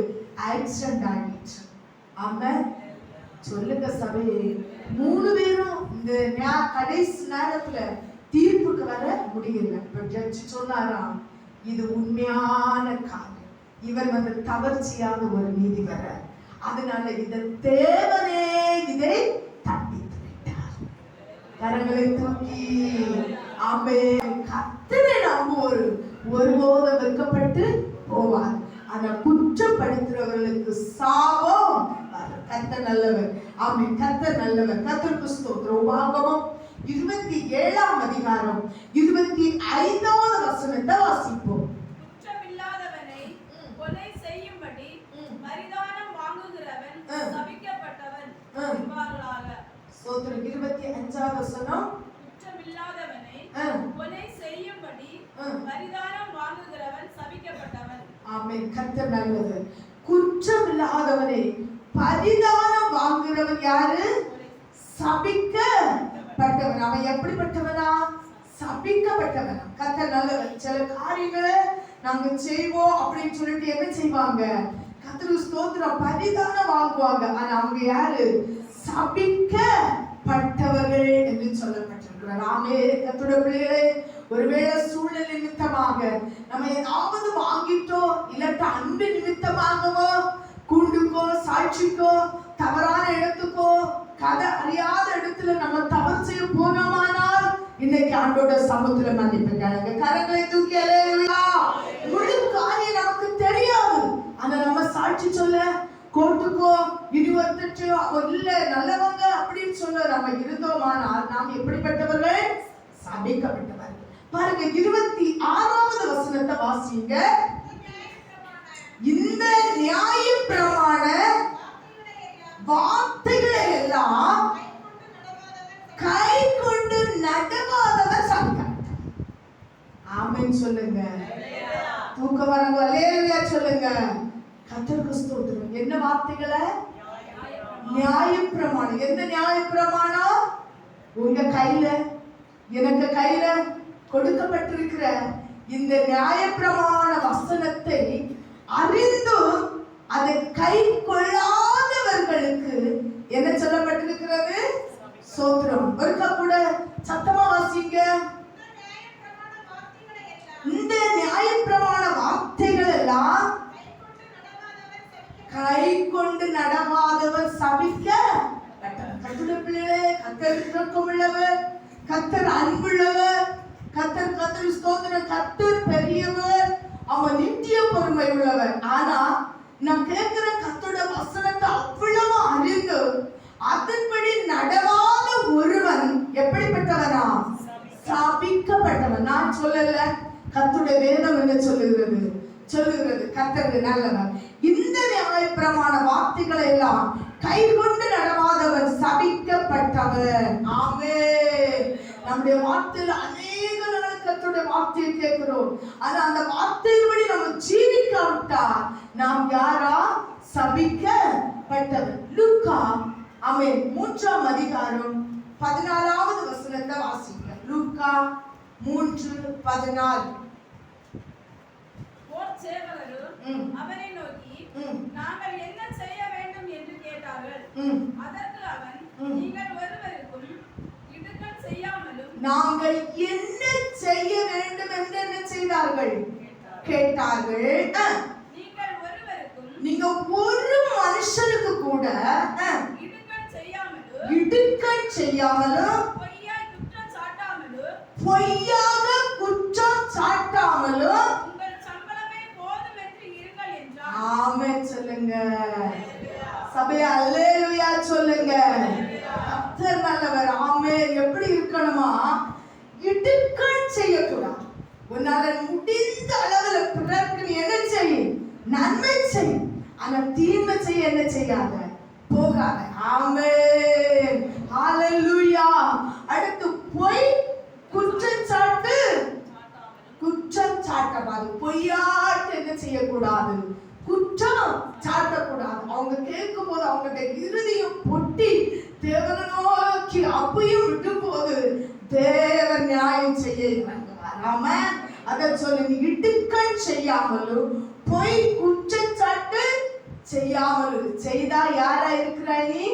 ஆக்சிடென்ட் ஆகிடுச்சு. ஆமென். சொல்லுங்க சபையே, 3 பேரும் இந்த கடைசி நேரத்துல தீர்ப்புக்கு வர முடியல. ஜட்ஜ் சொன்னாராம் இது உண்மையான காரியம், இவன் தவறுச்சியான ஒரு நீதிபரர், அதனால இந்த தேவனே இதை தண்டித்து விட்டார். கரங்களை தூக்கி ஆமென். கர்த்தரை நம்புவோர் ஒருபோதும் வெட்கப்பட்டு போவார். ஆனா குற்றப்படுத்துறவர்களுக்கு சாபம் வரும். கர்த்தர் நல்லவர். ஆமென். கர்த்தர் நல்லவர். கர்த்தருக்கு ஸ்தோத்திரம். உபாகமம் 27ஆம் அதிகாரம் 25வது வசனத்தை வாசிப்போம். குற்றமில்லாதவனை கொலை செய்யும்படி பரிதானம் வாங்குகிறவன் சபிக்கப்பட்டவன் என்பார்களாக. ஸ்தோத்திரம். 25வது வசனம். குற்றமில்லாதவனை கொலை செய்யும்படி பரிதானம் வாங்குகிறவன் சபிக்கப்பட்டவன். ஆமென். கர்த்தர் நல்லவர். குற்றமில்லாதவனை பரிதானம் வாங்குகிறவன் யாரு? சபிக்கப்பட்டவன். அவன் எப்படிப்பட்டவனா? சபிக்கப்பட்டவன். கர்த்தர் நல்லவர். சில காரியங்களை நாங்க செய்வோம் அப்படின்னு சொல்லிட்டு என்ன செய்வாங்க? கர்த்தருக்கு ஸ்தோத்திரம், பரிதானம் வாங்குவாங்க. ஆனா அவங்க யாரு? சபிக்கப்பட்டவர்கள் என்று சொல்லப்பட்டிருக்கிறார். ஆமே. கர்த்தருடைய பிள்ளைகளே, ஒருவேளை சூழ்நிலை நிமித்தமாக நம்ம ஏதாவது வாங்கிட்டோம், இல்லாட்ட அன்பு நிமித்தமாகவோ, கூண்டுக்கோ, சாட்சிக்கோ, தவறான இடத்துக்கோ, கதை அறியாத இடத்துல நம்ம தவறு செய்ய போனோமானால் இன்னைக்கு ஆண்டோட சமூகத்துல மன்னிப்பு கேளுங்க. கரங்களை தூக்கி அல்லேலூயா. முழு காரியம் நமக்கு தெரியாது, ஆனா நம்ம சாட்சி சொல்ல கோர்ட்டுக்கோ யூனிவர்சிட்டியோ இல்ல நல்லவங்க அப்படின்னு சொல்ல நம்ம இருந்தோமானால் நாம் எப்படிப்பட்டவர்கள்? சபிக்கப்பட்டவர்கள். பாருங்க 26வது வசனத்தை வாசிங்க. இந்த நியாயப்பிரமாண வார்த்தைகளை எல்லாம் கை கொண்டு நடவாதவர் சபிக்கப்பட்டவர். ஆமென் சொல்லுங்க. தூக்க வரவங்க அல்லேலூயா சொல்லுங்க. கர்த்தருக்கு ஸ்தோத்திரம். என்ன வார்த்தைகளை? நியாயப்பிரமாணம். எந்த நியாயப்பிரமாணம்? உங்க கையில எனக்கு கையில கொடுக்கப்பட்டிருக்கிற இந்த நியாயப்பிரமாண வசனத்தை அறிந்து அதை கை கொள்ளாதவர்களுக்கு என்ன சொல்லப்பட்டிருக்கிறது? ஸ்தோத்திரம். ஒருக்கா கூட சத்தமா வாசிங்க. இந்த நியாயப்பிரமாண வார்த்தைகள் எல்லாம் கை கொண்டு நடவாதவர் சபிக்கப்பட்டவர். கர்த்தருடைய பிள்ளைகளே, கர்த்தர் இரக்கமுள்ளவர், கர்த்தர் அன்புள்ளவர், கர்த்தர் ஸ்தோத்திரம், கர்த்தர் பெரியவர், அவன் நித்திய பொறுமை உள்ளவர். ஆனா நான் கேட்கிற கர்த்தருடைய வசனத்தை அவ்வளவு அறிந்து அதன்படி நடவாத ஒருவன் எப்படிப்பட்டவனா? சபிக்கப்பட்டவன். நான் சொல்லல, கர்த்தருடைய வேதம் என்ன சொல்லுகிறது? கர்த்தர் நல்லவர். இந்த நியாயப்பிரமாண வார்த்தைகளை எல்லாம் கை கொண்டு நடவாதவன் சபிக்கப்பட்டவர். ஆமென். நம்முடைய வார்த்தையில அநேக நாள் கர்த்தருடைய வார்த்தையை கேட்கிறோம், ஆனா அந்த வார்த்தையின்படி நம்ம ஜீவிக்காவிட்டா நாம் யாரா? சபிக்கப்பட்டவர். லூக்கா ஆமென் 3ஆம் அதிகாரம் 14வது வசனத்தை வாசிங்க. லூக்கா 3:14. அவரை நோக்கி நாங்கள் என்ன செய்ய வேண்டும் என்று கேட்டார்கள். அதற்கு அவன், நீங்கள் ஒருவருக்கும் இடுக்கண் செய்யாமலும். நாங்கள் என்ன செய்ய வேண்டும் என்று என்ன செய்தார்கள்? கேட்டார்கள். நீங்க ஒரு மனுஷனுக்கு கூட இடுக்கண் செய்யாமலும் பொய்யாக குற்றம் சாட்டாமலும். ஆமென் சொல்லுங்க. சபையா அல்லேலூயா சொல்லுங்க. கர்த்தர் நல்லவர். ஆமென். எப்படி இருக்கணுமா? இடுக்கண் செய்யக்கூடாது. உன்னால முடிந்த அளவுல பிறருக்கு நீ என்ன செய்? நன்மை செய். ஆனா தீமை செய்ய என்ன செய்யாத? போகாத. ஆமென். ஹalleluya. அடுத்து பொய் குற்றச்சாட்டு. குற்றம் சாட்டக்கூடாது. பொய்யாட்டு என்ன செய்யக்கூடாது? குற்றம் சாட்டக்கூடாது. அவங்க கேட்கும் போது அவங்கள்ட்ட இருதயம் பொட்டி தேவனை நோக்கி அப்பையும் விடும் போது தேவன் நியாயம் செய்ய வராம அதை சொல்லி இடுக்கண் செய்யாமலும் பொய் குற்றச்சாட்டு செய்யாமலும் செய்தா யாரா இருக்கிறாய்? நீ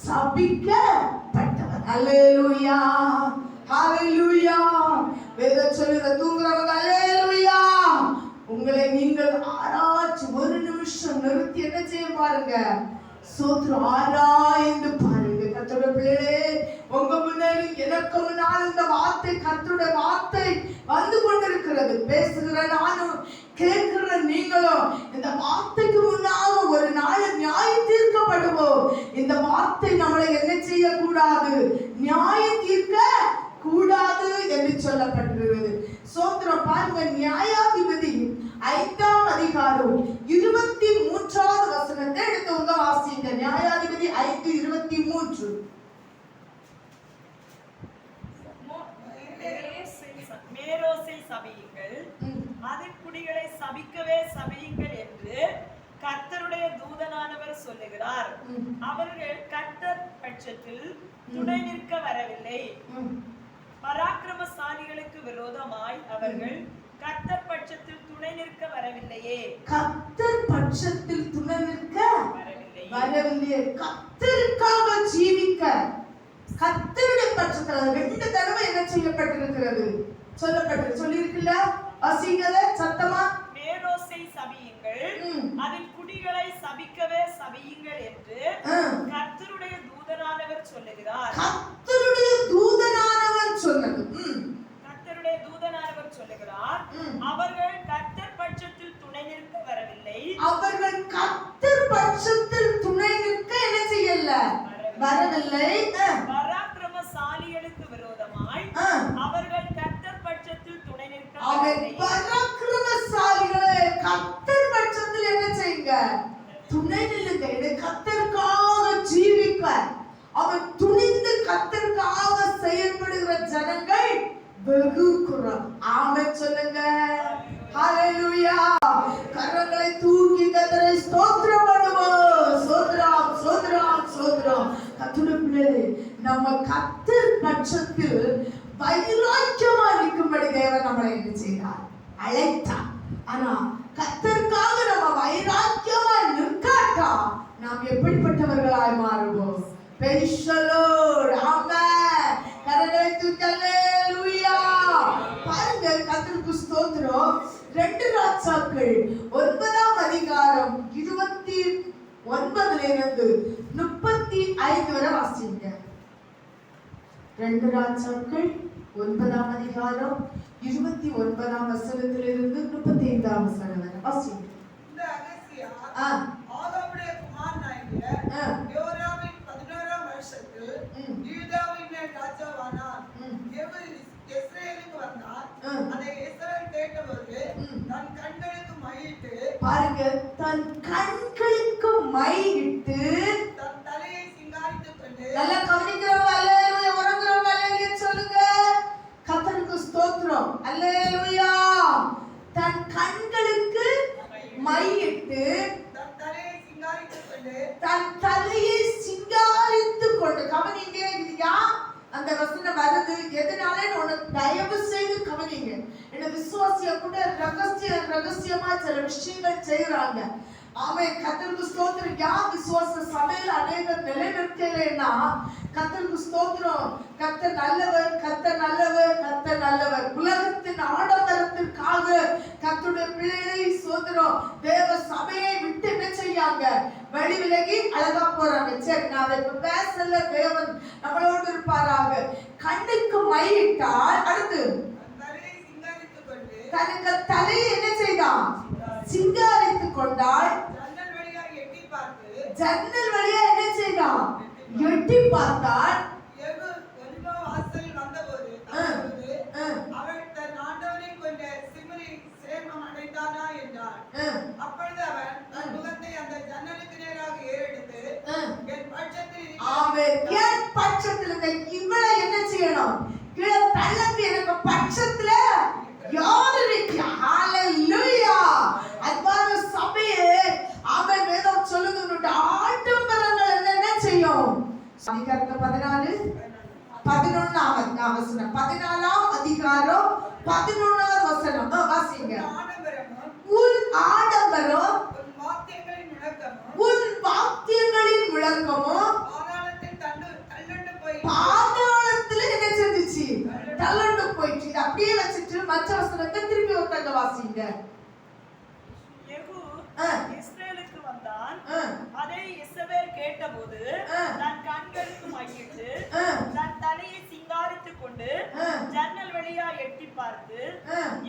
சபிக்கப்பட்டவர். அல்லேலூயா, ஹalleluya. வேதம் சொல்லுற தூங்குறவங்க அல்லேலூயா. உங்களை நீங்கள் ஆராய்ச்சி ஒரு நிமிஷம் நிறுத்தி என்ன செய்ய பாருங்க? சோத்திரம் ஆராய்ந்து பாருங்க. கர்த்தருடைய பிள்ளைகளே, உங்க முன்னாடி எனக்கு முன்னால் இந்த வார்த்தை, கர்த்தருடைய வார்த்தை வந்து கொண்டிருக்கிறது. பேசுகிற நானும் கேட்கிற நீங்களும் இந்த வார்த்தைக்கு முன்னால ஒரு நாள் நியாயம் தீர்க்கப்படுவோம். இந்த வார்த்தை நம்மளை என்ன செய்யக்கூடாது? நியாயம் தீர்க்க கூடாது என்று சொல்லப்பட்டிருக்கிறது. சோத்திரம் பாருங்க. நியாயாதிபதி 5ஆம் அதிகாரம் 23வது வசனத்தை எடுத்து வாசிங்க. நியாயாதிபதி 5:23. மேரோசை சபியுங்கள், அதன் குடிகளை சபிக்கவே சபியுங்கள் என்று கர்த்தருடைய தூதனானவர் சொல்லுகிறார். அவர்கள் கர்த்தர் பட்சத்தில் துணை நிற்க வரவில்லை. பராக்கிரமசாலிகளுக்கு விரோதமாய் அவர்கள் கர்த்தர் பட்சத்தில் துணை நிற்க வரவில்லையே. கர்த்தர் பட்சத்தில் துணை நிற்க வரவில்லையே. கர்த்தருக்காக ஜீவிக்க கர்த்தருடைய பட்சத்தில் 2 தடவை என்ன செய்யப்பட்டிருக்கிறது? சொல்லியிருக்குல்ல. வசீகல சத்தமா. மேரோசை சபியுங்கள், அதன் குடிகளை சபிக்கவே சபியுங்கள் என்று கர்த்தருடைய தூதனானவர் சொல்லுகிறார். கர்த்தருடைய தூதனானவர் சொன்னது. கர்த்தருடைய தூதனானவர் சொல்லுகிறார். அவர்கள் கர்த்தர் பட்சத்தில் துணை நிற்க வரவில்லை. அவர்கள் கர்த்தர் பட்சத்தில் துணை நிற்க என்ன செய்யல? வரவில்லை. பராக்கிரமசாலிகளுக்கு விரோதமாய் அவர்கள் கர்த்தர் பட்சத்தில் துணை நிற்க வரவில்லை. பராக்கிரமசாலிகளே, கர்த்தர் பட்சத்தில் என்ன செய்யுங்க? துணை நில்லுங்க. கர்த்தருக்காக ஜீவிக்க அவர் துணிந்து கர்த்தருக்காக செயல்படுகிற ஜனங்கள் வெகு குறைவு. ஆமென் சொல்லுங்க. ஹalleluya. கரங்களை தூக்கி கர்த்தரை ஸ்தோத்திரம் பண்ணுவோம். ஸ்தோத்திரம், ஸ்தோத்திரம், ஸ்தோத்திரம். கர்த்தருடைய பிள்ளைகளே, நம்ம கர்த்தர் பட்சத்தில் வைராக்கியமா இருக்கும்படி தேவன் நம்மளை என்ன செய்தார்? அழைத்தார். ஆனா கர்த்தருக்காக நம்ம வைராக்கியமா நிற்காட்டா நாம் எப்படிப்பட்டவர்களாய் மாறுவோம்? Praise the Lord. Amen. கரங்களை தூக்கி அல்லேலூயா. பாருங்க, கர்த்தருக்கு ஸ்தோத்திரம். 2 ராஜாக்கள் 9ஆம் அதிகாரம் 29 இருந்து 35 வரை வாசிங்க. 2 ராஜாக்கள் 9ஆம் அதிகாரம் 29ஆம் வசனத்திலிருந்து 35ஆம் வசனம் வரை வாசிங்க. இந்த அகசியா ஆதாமுடைய குமாரனாகிய யோராமின் 11ஆம் வருஷத்தில் யூதாவின் மேல் ராஜாவானார். இஸ்ரவேலுக்கு வந்தார். அதை இஸ்ரவேல் கேட்டபோது தன் கண்களுக்கு மையிட்டு, பாருங்க, தன் கண்களுக்கு மையிட்டு தன் தலையை சிங்காரித்துக் கொண்டு. நல்லா கவனிக்கிறவங்க அல்லேலூயா, உறங்குறவங்க அல்லேலூயா சொல்லுங்க. கர்த்தருக்கு ஸ்தோத்திரம். அல்லேலூயா. தன் கண்களுக்கு மையிட்டு தன் தலையை சிங்காரித்துக் கொண்டு. தன் தலையை சிங்காரித்துக் கொண்டு. கவனிங்க, இல்லையா? அந்த வசனம் வருது எதனால உனக்கு தயவு செய்து கவனிங்க. என்ன விசுவாசிய கூட ரகசியமா சில விஷயங்கள் செய்யறாங்க. அவன் கர்த்தருக்கு ஸ்தோத்திரம். யார் விசுவாச சபையில் அநேகர் நிலைநிற்கலைன்னா கர்த்தருக்கு ஸ்தோத்திரம். கர்த்தர் நல்லவர், கர்த்தர் நல்லவர், கர்த்தர் நல்லவர். உலகத்தின் ஆடம்பரத்திற்காக கர்த்தருடைய பிள்ளைகளை ஸ்தோத்திரம் தேவ சபையை விட்டு என்ன செய்யாங்க? வழி விலகி அழகா போறாங்க. சரி, நான் அதை இப்ப பேசல. தேவன் நம்மளோடு இருப்பாராக. கண்ணுக்கு மையிட்டால் அடுத்து தனக்கு தலையை என்ன செய்தான்? சிங்காரித்துக் கொண்டால் ஜன்னல் வழியா எட்டி பார்த்து ஜன்னல் வழியா என்ன செய்தான்? எட்டி பார்த்தால் யெகூ ஒலிவ வாசலில் வந்தபோது அவள் தன் ஆண்டவரை கொண்ட சிம்ரி சேமம் அடைந்தானா என்றாள். அப்பொழுது அவன் தன் முகத்தை அந்த ஜன்னலுக்கு நேராக ஏறெடுத்து என் பட்சத்தில் என் பட்சத்துல இவளை என்ன செய்யணும்? கீழே தள்ளி எனக்கு பட்சத்துல யார் இருக்கா? ஹalleluya. அன்பான சபையே, அவன் வேதம் சொல்லுகிறது ஆடம்பரங்கள் என்ன செய்யும்? அதிகாரத்துல 14 11ஆம் வசனம், 14ஆம் அதிகாரம் 11ஆம் வசனம் வாசிங்க. உன் ஆடம்பரம் உன் வாத்தியங்களின் முழக்கமும் பாதாளத்துல என்ன செஞ்சுச்சு? தள்ளண்டு போயிடுச்சு. இதை அப்படியே வச்சுட்டு மற்ற வசனத்தை திருப்பி ஒருத்தங்க வாசிங்க. யெகூ இஸ்ரவேலுக்கு வந்தான். அதை இஸ்ரவேல் கேட்டபோது தன் கண்களுக்கு மையிட்டு தன் தலையை சிங்காரித்துக் கொண்டு ஜன்னல் வழியா எட்டி பார்த்து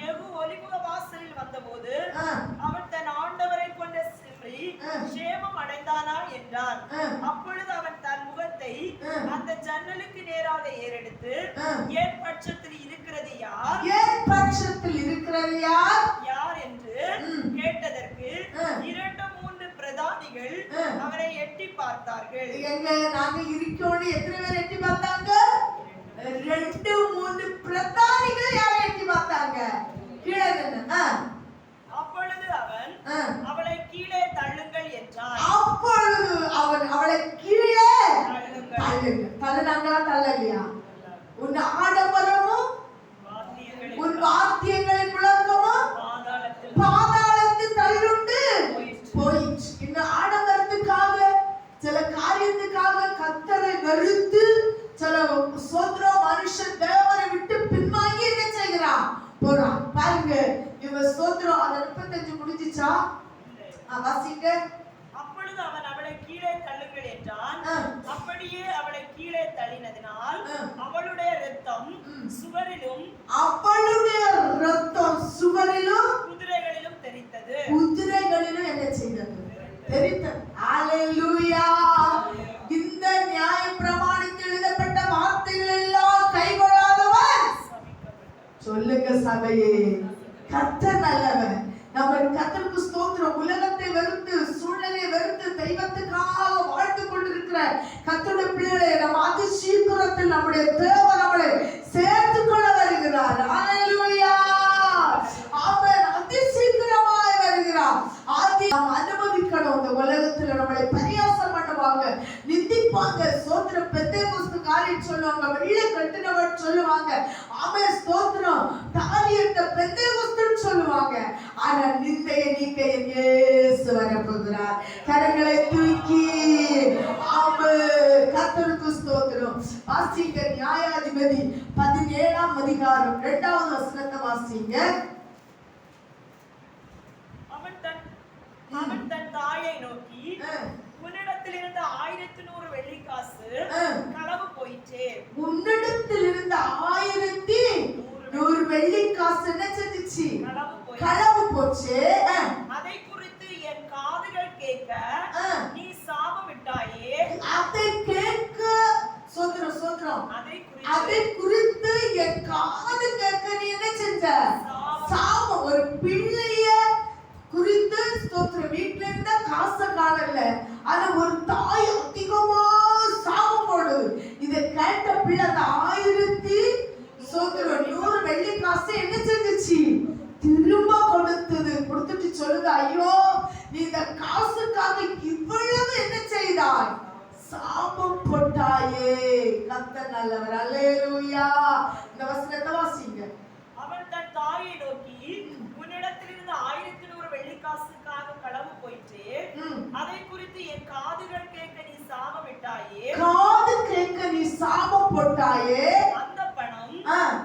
யெகூ ஒலிமுக வாசலில் வந்தபோது அவன் தன் ஆண்டவரை கொண்ட சிம்ரி சேமம் அடைந்தானா என்றான். அப்பொழுது அவன் தன் முகத்தை அந்த ஜன்னலுக்கு நேராக ஏறெடுத்து என் பட்சத்தில் இருக்கிறது யார்? என் பட்சத்தில் இருக்கிறது யார்? யார் என்று கேட்டதற்கு 2-3 பிரதானிகள் அவரை எட்டி பார்த்தார்கள். எங்க நாங்க இருக்கோம்னு எத்தனை பேர் எட்டி பார்த்தாங்க? 2-3 பிரதானிகள் யாரை எட்டி பார்த்தாங்க? கீழே நின்னு. அப்பொழுது அவன் அவளை கீழே தள்ளுங்கள் என்றான். அப்பொழுது அவன் அவளை கீழே தள்ளுங்க. தள்ளுனாங்களா? தள்ளலையா? உன் ஆடம்பரமும் உன் வாத்தியங்களின் முழக்கமும் பாதாளத்தில் தள்ளுண்டு போயிடுச்சு. இந்த ஆடம்பரத்துக்காக சில காரியத்துக்காக கர்த்தரை வெறுத்து சில சோத்ர மனுஷன் தேவனை விட்டு பின்வாங்கி என்ன செய்கிறான்? போறான். பாருங்க, இவன் சோத்ரம் அந்த 35 முடிஞ்சிச்சா? வாசிங்க. அப்பொழுது அவன் அவளை கீழே தள்ளுங்கள் என்றான். அப்படியே அவளை கீழே தள்ளினதினால் அவளுடைய இரத்தம் சுவரிலும் குதிரைகளிலும் தெரித்தது. குதிரைகளிலும் என்ன செய்தது? தெரித்தது. ஹalleluya. இந்த நியாயப்பிரமாணத்தில் எழுதப்பட்ட வார்த்தைகள் எல்லாம் கைக்கொள்ளாதவன் சொல்லுங்க சபையே, கர்த்தர் நல்லவன். நம்ம கர்த்தருக்கு ஸ்தோத்திரம். உலகத்தை வெறுத்து, சூழ்நிலையை வெறுத்து, தெய்வத்துக்காக வாழ்ந்து கொண்டிருக்கிற கர்த்தருடைய பிள்ளைகளை நம்ம அதி சீக்கிரத்தில் நம்முடைய தேவன் நம்மளை சேர்த்துக் கொள்ள வருகிறார். ஹalleluya. அவன் அதி சீக்கிரமாய் வருகிறார். நாம் அனுபவிக்கணும். இந்த உலகத்துல நம்மளை பரியாசம் பண்ணுவாங்க, நிந்திப்பாங்க, சோத்திர பெந்தேகோஸ்து காரியம் சொல்லுவாங்க, வெள்ளை கட்டினவன் சொல்லுவாங்க, அவன் ஸ்தோத்திரம் தாலியிட்ட பெந்தேகோஸ்துன்னு சொல்லுவாங்க. ஆனா நிந்தையை நீக்க இயேசு வரப்போகிறார். கரங்களை தூக்கி கர்த்தருக்கு ஸ்தோத்திரம். வாசிங்க நியாயாதிபதி 17ஆம் அதிகாரம் 2வது வசனத்தை வாசிங்க. அவன் தன் தாயை நோக்கி, உன்னிடத்தில் இருந்த 1100 வெள்ளிக்காசு களவு போயிற்றே. உன்னிடத்தில் இருந்த 1100 வெள்ளிக்காசு என்ன செஞ்சுச்சு? களவு போச்சு. அதை குறித்து என் காதுகள் கேட்க நீ சாபமிட்டாயே. அதை கேட்க சோத்ரம் சோத்ரம். அதை குறித்து என் காது கேட்க நீ என்ன செஞ்ச? சாபம். ஒரு பிள்ளைய குறித்து ஸ்தோத்திரம். வீட்டுல இருந்த காசை காணல, ஆனா ஒரு தாய் அதிகமா சாபம் போடுது. இதை கேட்ட பிள்ளை அந்த 1100 வெள்ளி காசு என்ன செஞ்சுச்சு? திரும்ப கொடுத்துட்டு சொல்லுது, ஐயோ நீ இந்த காசுக்காக இவ்வளவு என்ன செய்தாய்? சாபம் போட்டாயே. கர்த்தர் நல்லவர். அல்லேலூயா. இந்த வசனத்தை வாசிங்க. அவன் தன் தாயை நோக்கி, உன்னிடத்தில் இருந்த 1100 வெள்ளிக்காசுக்காக களவு போயிற்றே. அதை குறித்து என் காதுகள் கேட்க நீ சாபமிட்டாயே. காது கேட்க நீ சாபம் போட்டாயே. அந்த பணம்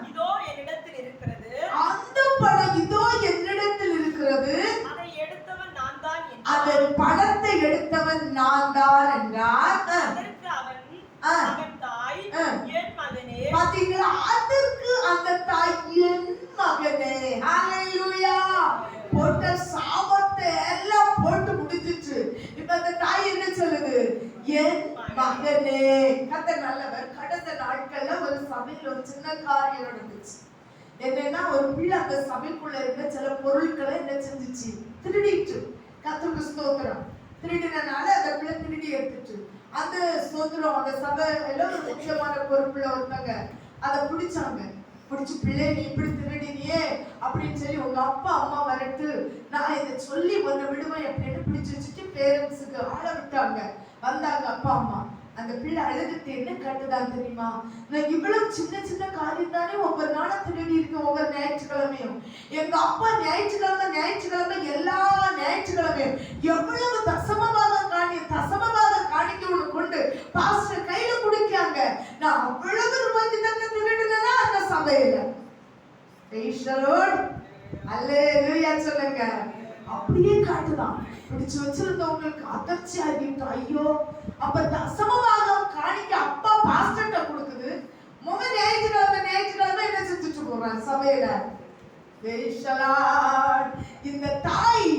இதோ என்னிடத்தில் இருக்கிறது. அந்த பணம் இதோ என்னிடத்தில் இருக்கிறது. அதை எடுத்தவன் நான் தான் என்றான். அந்த பணத்தை எடுத்தவன் நான் தான் என்றான். அதற்கு அவன் தாய், என் மகனே. பாத்தீங்களா? அதற்கு அந்த தாய், என் மகனே. மகனே, கர்த்தர் நல்லவர். கடந்த நாட்கள்ல ஒரு சபையில ஒரு சின்ன காரியம் நடந்துச்சு. என்னன்னா, ஒரு பிள்ளை அந்த சபைக்குள்ள இருந்த சில பொருட்களை என்ன செஞ்சுச்சு, திருடிட்டு. கர்த்தருக்கு ஸ்தோத்திரம். திருடினால அந்த பிள்ளை திருடி எடுத்துட்டு அந்த ஸ்தோத்திரம், அந்த சபையில ஒரு முக்கியமான பொறுப்புல ஒருத்தங்க அதை பிடிச்சாங்க. பிடிச்சு, பிள்ளை நீ இப்படி திருடினியே அப்படின்னு சொல்லி உங்க அப்பா அம்மா வரட்டு, நான் இதை சொல்லி ஒன்னு விடுவேன் அப்படின்னு பிடிச்சு வச்சுட்டு பேரண்ட்ஸுக்கு ஆள விட்டாங்க. வந்தாங்க அப்பா அம்மா. அந்த பிள்ளை அழுதுட்டு என்ன கட்டுதான் தெரியுமா, நான் இவ்வளவு சின்ன சின்ன காரியம் தானே ஒவ்வொரு நாளும் திருடி இருக்கேன், ஒவ்வொரு ஞாயிற்றுக்கிழமையும். எங்க அப்பா ஞாயிற்றுக்கிழமை எல்லா ஞாயிற்றுக்கிழமையும் எவ்வளவு தசமபாக காணிக்கை கொண்டு பாஸ்டர் கையில குடிக்காங்க. நான் அவ்வளவு ரூபாய்க்கு தக்க திருடுனா அந்த சபையில. அல்லேலூயா சொல்லுங்க. அப்படியே காட்டுதான். பிடிச்சு வச்சிருந்தவங்களுக்கு அதிர்ச்சி ஆகிட்டு, ஐயோ அப்ப தசமபாகம் காணிக்க அப்பா பாஸ்டர்ட்ட கொடுக்குது, ஞாயிற்றுக்கிழமை என்ன செஞ்சுட்டு போறான் சபையில. இந்த தாய்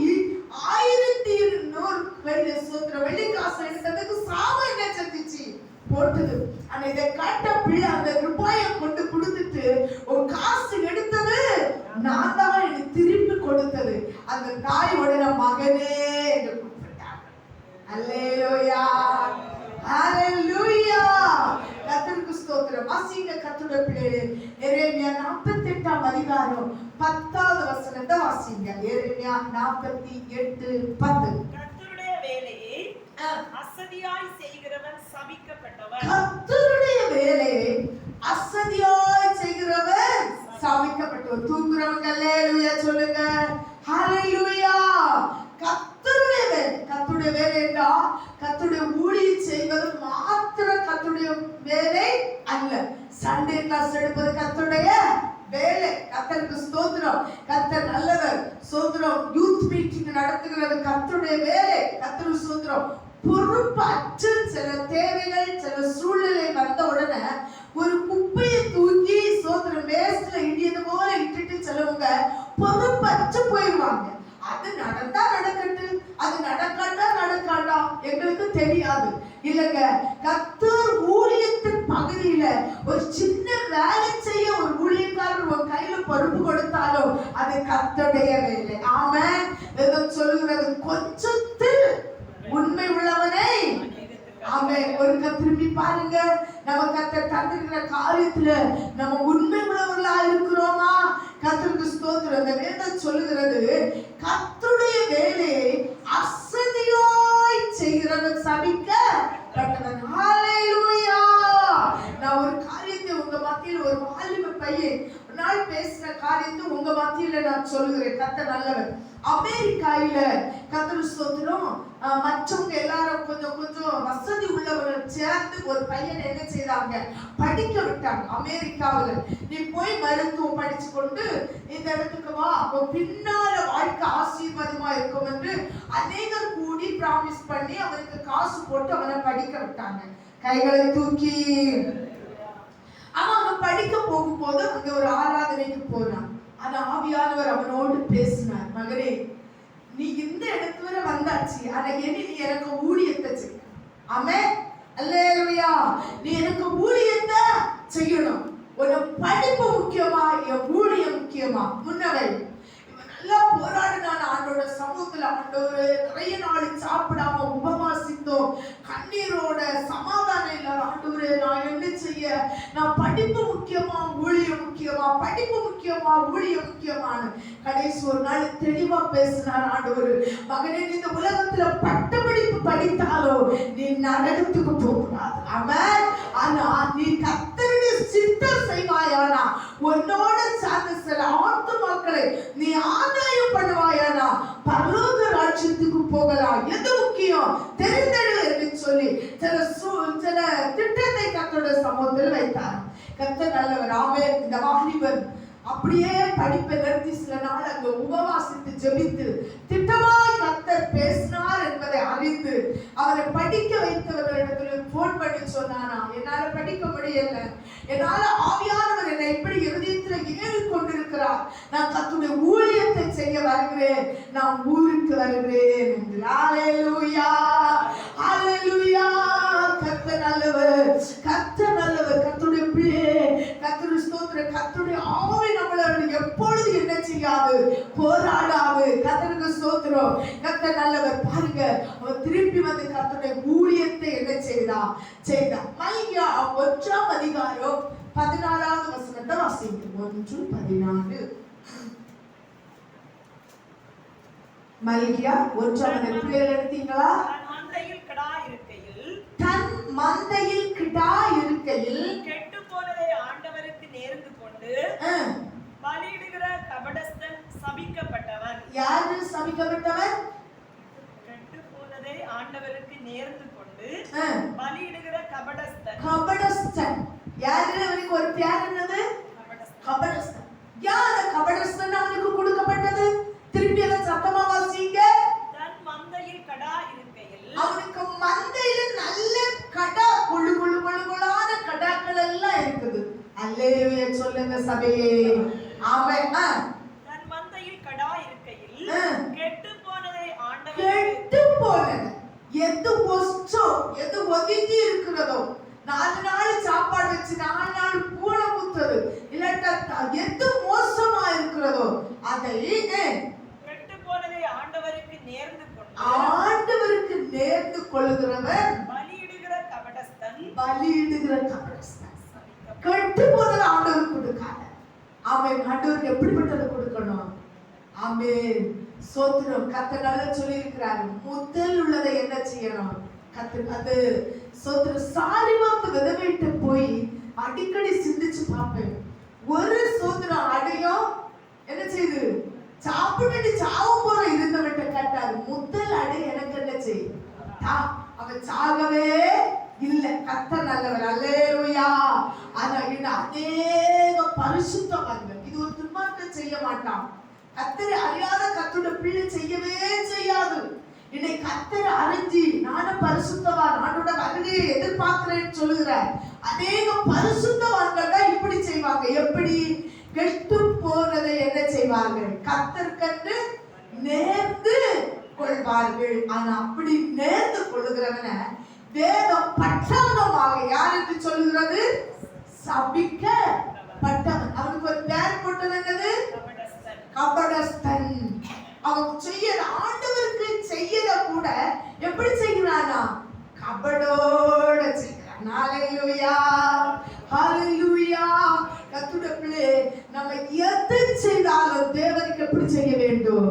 1200 வெள்ளிக்காசு எடுத்ததுக்கு சாபம் என்ன செஞ்சிச்சு போட்டுது. ஆனா இதை காட்ட பிள்ளை அந்த ரூபாயை கொண்டு கொடுத்துட்டு, ஒரு காசு எடுத்தது நான் தான் எனக்கு திருப்பி கொடுத்தது. அந்த தாய் உடனே மகனே என்று கூப்பிட்டாங்க. அல்லேலூயா, ஹalleluya. கர்த்தருக்கு ஸ்தோத்திரம். வாசிங்க கர்த்தருடைய பிள்ளைகளே, எரேமியா 48ஆம் அதிகாரம் 10வது வசனத்தை வாசிங்க. எரேமியா 48:10. கர்த்தருடைய வேலையை அசதியாய் செய்கிறவன் சபிக்கப்பட்டவன். கர்த்தருடைய வேலையை அசதியாய் செய்கிறவன் சபிக்கப்பட்டவன். தூங்குறவங்க அல்லேலூயா சொல்லுங்க. ஹalleluya. கர்த்தருடைய வேலை என்றா கர்த்தருடைய ஊழியம் செய்வது மாத்திரம் கர்த்தருடைய வேலை அல்ல. சண்டே கிளாஸ் எடுப்பது கர்த்தருடைய வேலை. கர்த்தருக்கு ஸ்தோத்திரம். கர்த்தர் நல்லவர். ஸ்தோத்திரம். யூத் மீட்டிங் நடத்துகிறது கர்த்தருடைய வேலை. கர்த்தருக்கு ஸ்தோத்திரம். பொறுப்பற்று சில தேவைகள் சில சூழ்நிலை வந்த உடனே ஒரு குப்பையை தூக்கி ஸ்தோத்திரம் வேஸ்ட்ல இடியது போல இட்டுட்டு சிலவங்க பொறுப்பற்று போயிடுவாங்க. அது நடந்தா நடக்கட்டு, அது நடக்காட்டா எங்களுக்கு தெரியாது இல்லங்க. கர்த்தர் ஊழியத்தின் பகுதியில ஒரு சின்ன வேலை செய்ய ஒரு ஊழியக்காரர் ஒரு கையில பொறுப்பு கொடுத்தாலும் அது கர்த்தருடைய வேலை. ஆமென். வேதம் சொல்லுகிறது, கொஞ்சத்தில் உண்மை உள்ளவனை. ஆமென். ஒருக்க திரும்பி பாருங்க, நம்ம கர்த்தர் தந்திருக்கிற காரியத்துல நம்ம உண்மை உள்ளவர்களா இருக்கிறோமா? கர்த்தருக்கு ஸ்தோத்திரம். இந்த வேதம் சொல்லுகிறது, கர்த்தருடைய வேலையை அசதியாய் செய்கிறவன் சபிக்கப்பட்டவன். ஹalleluya. நான் ஒரு காரியத்தை உங்க மத்தியில், ஒரு வாலிப பையன் ஒரு நாள் பேசின காரியத்தை உங்க மத்தியில நான் சொல்லுகிறேன். கர்த்தர் நல்லவர். அமெரிக்காயில கர்த்தருக்கு ஸ்தோத்திரம், மற்றவங்க எல்லாரும் கொஞ்சம் வசதி உள்ளவர்கள் சேர்ந்து ஒரு பையனை என்ன செய்தாங்க, படிக்க விட்டாங்க. அமெரிக்காவில் நீ போய் மருத்துவம் படிச்சு கொண்டு இந்த இடத்துக்கு வா, பின்னால வாழ்க்கை ஆசீர்வாதமா இருக்கும் என்று அநேகர் கூடி பிராமிஸ் பண்ணி அவனுக்கு காசு போட்டு அவனை படிக்க விட்டாங்க. கைகளை தூக்கி. அவன் படிக்க போகும்போது அங்க ஒரு ஆராதனைக்கு போனான். அந்த ஆவியானவர் அவனோடு பேசினார், மகனே நீ இந்த இடத்து வரை வந்தாச்சு, ஆனா நீ எனக்கு ஊழியத்தை செய். ஆமென். அல்லேலூயா. நீ எனக்கு ஊழியத்தை செய்யணும். ஒரு படிப்பு முக்கியமா, என் ஊழியம் முக்கியமா? முன்னவை நல்லா போராடினான் ஆண்டோட சமூகத்துல. ஆண்டோரு நிறைய நாள் சாப்பிடாம உபவாசித்தோம், கண்ணீரோட, சமாதானம் இல்லாத. ஆண்டவரே நான் என்ன செய்ய? நான் படிப்பு முக்கியமா ஊழியம் முக்கியமா? படிப்பு முக்கியமா ஊழியம் முக்கியமான? கடைசி ஒரு நாள் தெளிவா பேசினார் ஆண்டவர், மகனே நீ இந்த உலகத்துல பட்டப்படிப்பு படித்தாலோ நீ நரகத்துக்கு போகக்கூடாது. ஆமென். ஆனா நீ கர்த்தருடைய சித்தம் செய்வாயானா, உன்னோட சார்ந்த சில ஆத்துமாக்களை நீ ஆதாயம் பண்ணுவாயானா பரலோக ராஜ்யத்துக்கு போகலாம். எது முக்கியம்? தெரிந்தெடு என்று சொல்லி சில திட்டத்தை கர்த்தருடைய சமூகத்தில் வைத்தார். கர்த்தர் நல்லவர். ஆமென். இந்த வாலிபன் அப்படியே படிப்பை நிறுத்தி சில நாள் அங்க உபவாசித்து ஜெபித்து திட்டமாய் கர்த்தர் பேசினார் என்பதை அறிந்து அவரை படிக்க வைத்தவர்களிடத்துல போன் பண்ணி சொன்னானா, என்னால படிக்க முடியல, என்னால ஆவியானவர் என்னை எப்படி இருதயத்துல ஏறி கொண்டிருக்கிறார், நான் கர்த்தருடைய ஊழியத்தை செய்ய வருகிறேன், நான் ஊருக்கு வருகிறேன் என்று. ஹalleluya, ஹalleluya. கர்த்தர் நல்லவர், கர்த்தர் நல்லவர். கர்த்தருடைய பிள்ளையே, கர்த்தருடைய ஸ்தோத்திரம். கர்த்தருடைய ஆவி நம்மளை எப்பொழுது என்ன செய்யாது, போராடாது. கர்த்தருக்கு ஸ்தோத்திரம். கர்த்தர் நல்லவர். பாருங்க, அவர் திருப்பி வந்து கர்த்தருடைய ஊழியத்தை என்ன செய்தார். மல்கியா 1ஆம் அதிகாரம் 14வது வசனத்தை வாசிங்க. 1:14. மல்கியா 1ஆம் பிள்ளைகள் எடுத்தீங்களா? தன் மந்தையில் கிடா இருக்கையில் கெட்டு போனதை ஆண்டவருக்கு நேர்ந்து கொண்டு பலியிடுகிற கபடஸ்தன் சபிக்கப்பட்டவன். யாரு சபிக்கப்பட்டவன்? கெட்டு போனதை ஆண்டவருக்கு நேர்ந்து கொண்டு பலியிடுகிற கபடஸ்தன். கபடஸ்தன் யாரு? அவனுக்கு ஒரு பேர் என்னது? கபடஸ்தன். யார் கபடஸ்தன் அவனுக்கு கொடுக்கப்பட்டது? திருப்பி அதை சத்தமா வாசிங்க. தன் மந்தையில் கடா இருக்கையில், அவனுக்கு மந்தையில நல்ல கடா, கொழு கொழு கொழு கொழான கடாக்கள் எல்லாம் இருக்குது. அல்லேலூயா சொல்லுங்க சபையே. ஆமென். தன் மந்தையில் கடா இருக்கையில் கெட்டு போனதை ஆண்டவர், கெட்டு போனது எது ஒஸ்டோ, எது ஒதுங்கி இருக்கிறதோ, 4 நாள் சாப்பாடு வச்சு 4 நாள் பூனை குத்துறது, இல்லாட்டா எது மோசமா இருக்கிறதோ அதை கெட்டு போனதை ஆண்டவருக்கு நேர்ந்து கொண்டு, ஆண்டவருக்கு நேர்ந்து கொள்ளுகிறவன் பலியிடுகிற கபடஸ்தன். பலியிடுகிற கபடஸ்தன். கெட்டு போனது ஆண்டவருக்கு கொடுக்காத. ஆமென். ஆண்டவருக்கு எப்படிப்பட்டது கொடுக்கணும்? ஆமென். சோத்திரம். கர்த்தர் நல்லா சொல்லி இருக்கிறாரு. முதல் உள்ளதை என்ன செய்யணும்? கர்த்தர் அது சோத்திரம். சாரிவாத்து விதவைட்ட போய் அடிக்கடி சிந்திச்சு பார்ப்பேன். ஒரு சோத்திரம் அடையும் என்ன செய்யுது, சாப்பிட்டு சாவு போற இருந்தவட்ட கேட்டாரு, முதல் அடை எனக்கு என்ன செய்யும்? அவன் சாகவே இல்ல. கர்த்தர் நல்லவர். அல்லேலூயா. ஆனா அநேக பரிசுத்தவான்கள் இது ஒரு துன்மார்க்கம் செய்ய மாட்டான். கர்த்தரை அறியாத கர்த்தருடைய பிள்ளை செய்யவே செய்யாது. இன்னைக்கு கர்த்தரை அறிஞ்சி நானும் பரிசுத்தவான், ஆண்டோட வருகையை எதிர்பார்க்கிறேன்னு சொல்லுகிற அநேக பரிசுத்தவான்கள் தான் இப்படி செய்வாங்க. எப்படி? கெட்டு போனதை என்ன செய்வார்கள்? கர்த்தர்க்கென்று நேர்ந்து கொள்வார்கள். ஆனா அப்படி நேர்ந்து கொள்ளுகிறவன வேதம் பட்டவனமாக யார் என்று சொல்லுகிறது? சபிக்கப்பட்டவன். அவனுக்கு ஒரு பேர் போட்டது என்னது? கபடஸ்தன். அவன் செய்யற ஆண்டவருக்கு செய்யற கூட எப்படி செய்கிறானா? கபடோட செய்கிறான். ஹல்லேலூயா, ஹல்லேலூயா. கர்த்தருடைய பிள்ளை, நம்ம எது செய்தாலும் தேவனுக்கு எப்படி செய்ய வேண்டும்?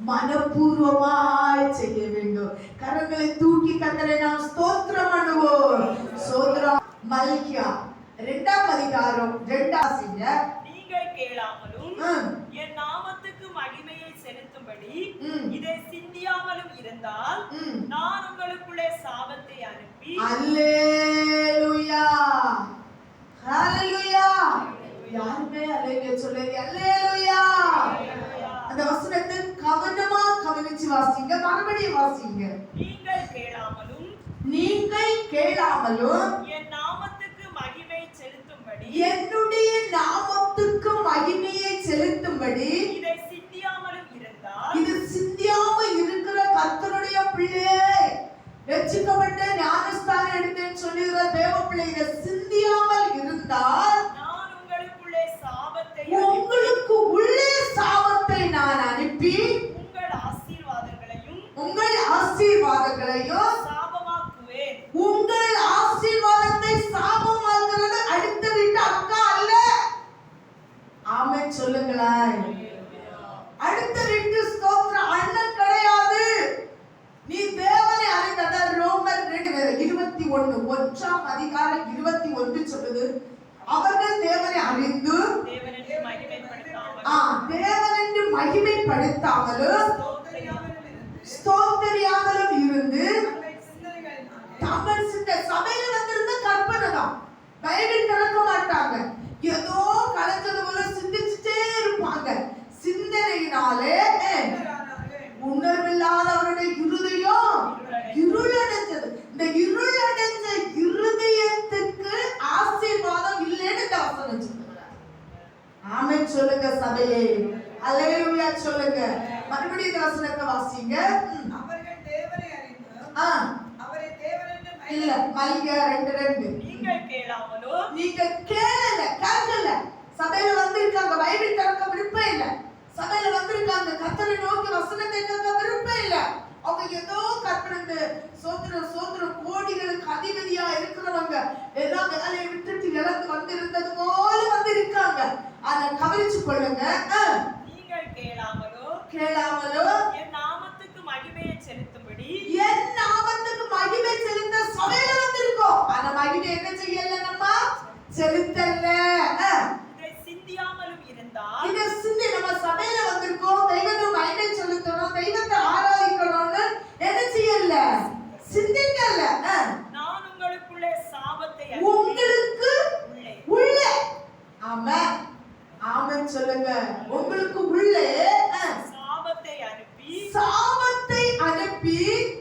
மனப்பூர்வமாய் செய்ய வேண்டும். கரங்களை தூக்கி கர்த்தரை நாம் ஸ்தோத்திரம் பண்ணுவோம். ஸ்தோத்திரம். மல்கியா 2ஆம் அதிகாரம் 2 நீங்கள் கேளாமலும் என் நாமத்துக்கு மகிமையை செலுத்தும்படி இதை சிந்தியாமலும் இருந்தால் நான் உங்களுக்குள்ளே சாபத்தை அனுப்பி. அல்லேலூயா, ஹல்லேலூயா. யாருமே அல்லேலூயா சொல்லுங்க. அல்லேலூயா. அந்த வசனத்தை கவனமா கவனிச்சு வாசிங்க. மறுபடியும் வாசிங்க. நீங்கள் கேளாமலும் என் நாமத்துக்கு மகிமை செலுத்தும்படி, என்னுடைய நாமத்துக்கு மகிமையை செலுத்தும்படி இதை சிந்தியாமலும் இருந்தால், இது சிந்தியாம இருக்கிற கர்த்தருடைய பிள்ளை, ரட்சிக்கப்பட்ட ஞானஸ்தானம் எடுத்தேன்னு சொல்லுகிற தேவ பிள்ளை, இதை சிந்தியாமல் இருந்தால் நான் உங்களுக்குள்ளே சாபத்தை, உங்களுக்கு உள்ளே சாபத்தை நான் அனுப்பி உங்கள் ஆசீர்வாதங்களையும் சாபமாக்குவேன். உங்கள் ஆசீர்வாதத்தை சாபமாக்குறது அடுத்த வீட்டு அக்கா அல்ல. ஆமென் சொல்லுங்களேன். அடுத்த வீட்டு ஸ்தோத்திரம் அண்ணன் கிடையாது. நீ தேவனை அறிந்தத. ரோமர் 2:21 1ஆம் அதிகாரம் 21 சொல்லுது, அவர்கள் தேவனை அறிந்து தேவனென்று மகிமைப்படுத்தாமலும் ஸ்தோத்திரியாமலும் இருந்து தங்கள் சபையில வந்திருந்த கற்பனை தான். பைபிள் திறக்க மாட்டாங்க. ஏதோ கலந்தது போல சிந்திச்சுட்டே இருப்பாங்க. சிந்தனையினாலே உணர்வில்லாதவருடைய இருதயம் இருளடைஞ்சது. இந்த இருளடைஞ்ச இருதயத்துக்கு ஆசீர்வாதம் இல்லைன்னு இந்த வசனம் சொல்லுகிறார். ஆமென் சொல்லுங்க சபையே. அல்லேலூயா சொல்லுங்க. மறுபடியும் இந்த வசனத்தை வாசிங்க. அவர்கள் தேவனை அறிந்து அவரை தேவனென்று இல்ல மல்கியா 2:2. நீங்கள் கேளாமலும் நீங்க கேட்கல. சபையில வந்திருக்காங்க, பைபிள் திறக்க விருப்பம் இல்ல. சபையில வந்திருக்காங்க, கர்த்தரை நோக்கி வசனத்தை கேட்க விருப்பம் இல்ல. அவங்க ஏதோ கற்பனை சோத்திரம் கோடிகளுக்கு அதிபதியா இருக்கிறவங்க எல்லாம் வேலையை விட்டுட்டு இழந்து வந்திருந்தது போல வந்திருக்காங்க. அதை கவனிச்சு கொள்ளுங்க. நீங்கள் கேளாமலோ என் நாமத்துக்கு மகிமையை செலுத்தும்படி என் நாமத்துக்கு மகிமை செலுத்த சபையில வந்திருக்கோம். ஆனா மகிமை என்ன செய்யல, நம்ம செலுத்தல. இதை சிந்தியாமலும் இருந்தால் இதை சிந்தி நம்ம சபையில வந்திருக்கோம், தெய்வத்தை மகிமை செலுத்தணும், தெய்வத்தை ஆராதிக்கணும்னு என்ன செய்யல, சிந்திக்கல. நான் உங்களுக்குள்ளே சாபத்தை உங்களுக்கு உள்ளே ஆமென் ஆமென் சொல்லுங்க. உங்களுக்கு உள்ளே சாபத்தை அனுப்பி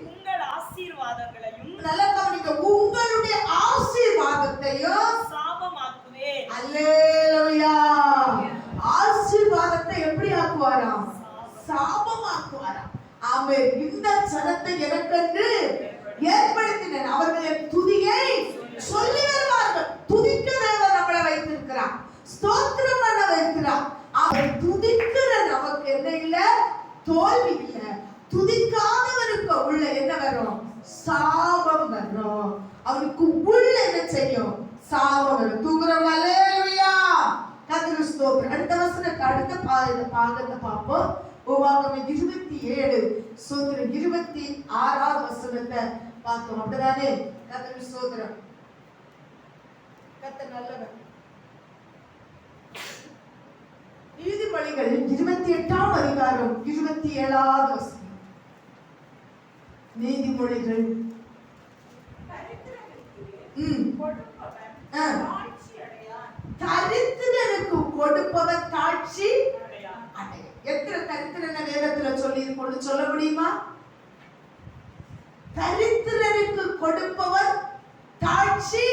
உங்கள் ஆசீர்வாதங்களையும் நல்ல கவனிக்க, உங்களுடைய ஆசீர்வாதத்தையும் சாபமாக்குவேன். அல்லேலூயா. ஆசீர்வாதத்தை எப்படி ஆக்குவாராம்? சாபமாக்குவாராம். ஆமென். இந்த சனத்தை எனக்கென்று ஏற்படுத்தினேன், அவர்கள் என் துதியை சொல்லி வருவார்கள். துதிக்க தேவன் நம்மளை வைத்திருக்கிறார், ஸ்தோத்திரம் பண்ண வைக்கிறார். அவர் துதிக்கிற நமக்கு என்ன இல்ல, தோல்வி இல்ல. துதிக்காதவருக்கு உள்ள என்ன வரும்? சாபம் வரும். அவனுக்கு உள்ள என்ன செய்யும்? சாபம் வரும். தூங்குறவங்க அல்லேலூயா, கர்த்தருக்கு ஸ்தோத்திரம். அடுத்த வசனத்தை அடுத்த பாகத்தை பார்ப்போம். உபாகமம் 27 ஸ்தோத்திரம் 26வது வசனத்தை பார்த்தோம். அப்படிதானே? கர்த்தருக்கு ஸ்தோத்திரம். கர்த்தர் நல்லவர். நீதிமொழிகள் 28ஆம் அதிகாரம் 27வது வசனம். நீதிமொழிகள் தரித்திரனுக்கு கொடுப்பவன் தாழ்ச்சி அடைய. எத்தனை தரித்திரன வேதத்துல சொல்லி கொண்டு சொல்ல முடியுமா? தரித்திரனுக்கு கொடுப்பவன் தாழ்ச்சி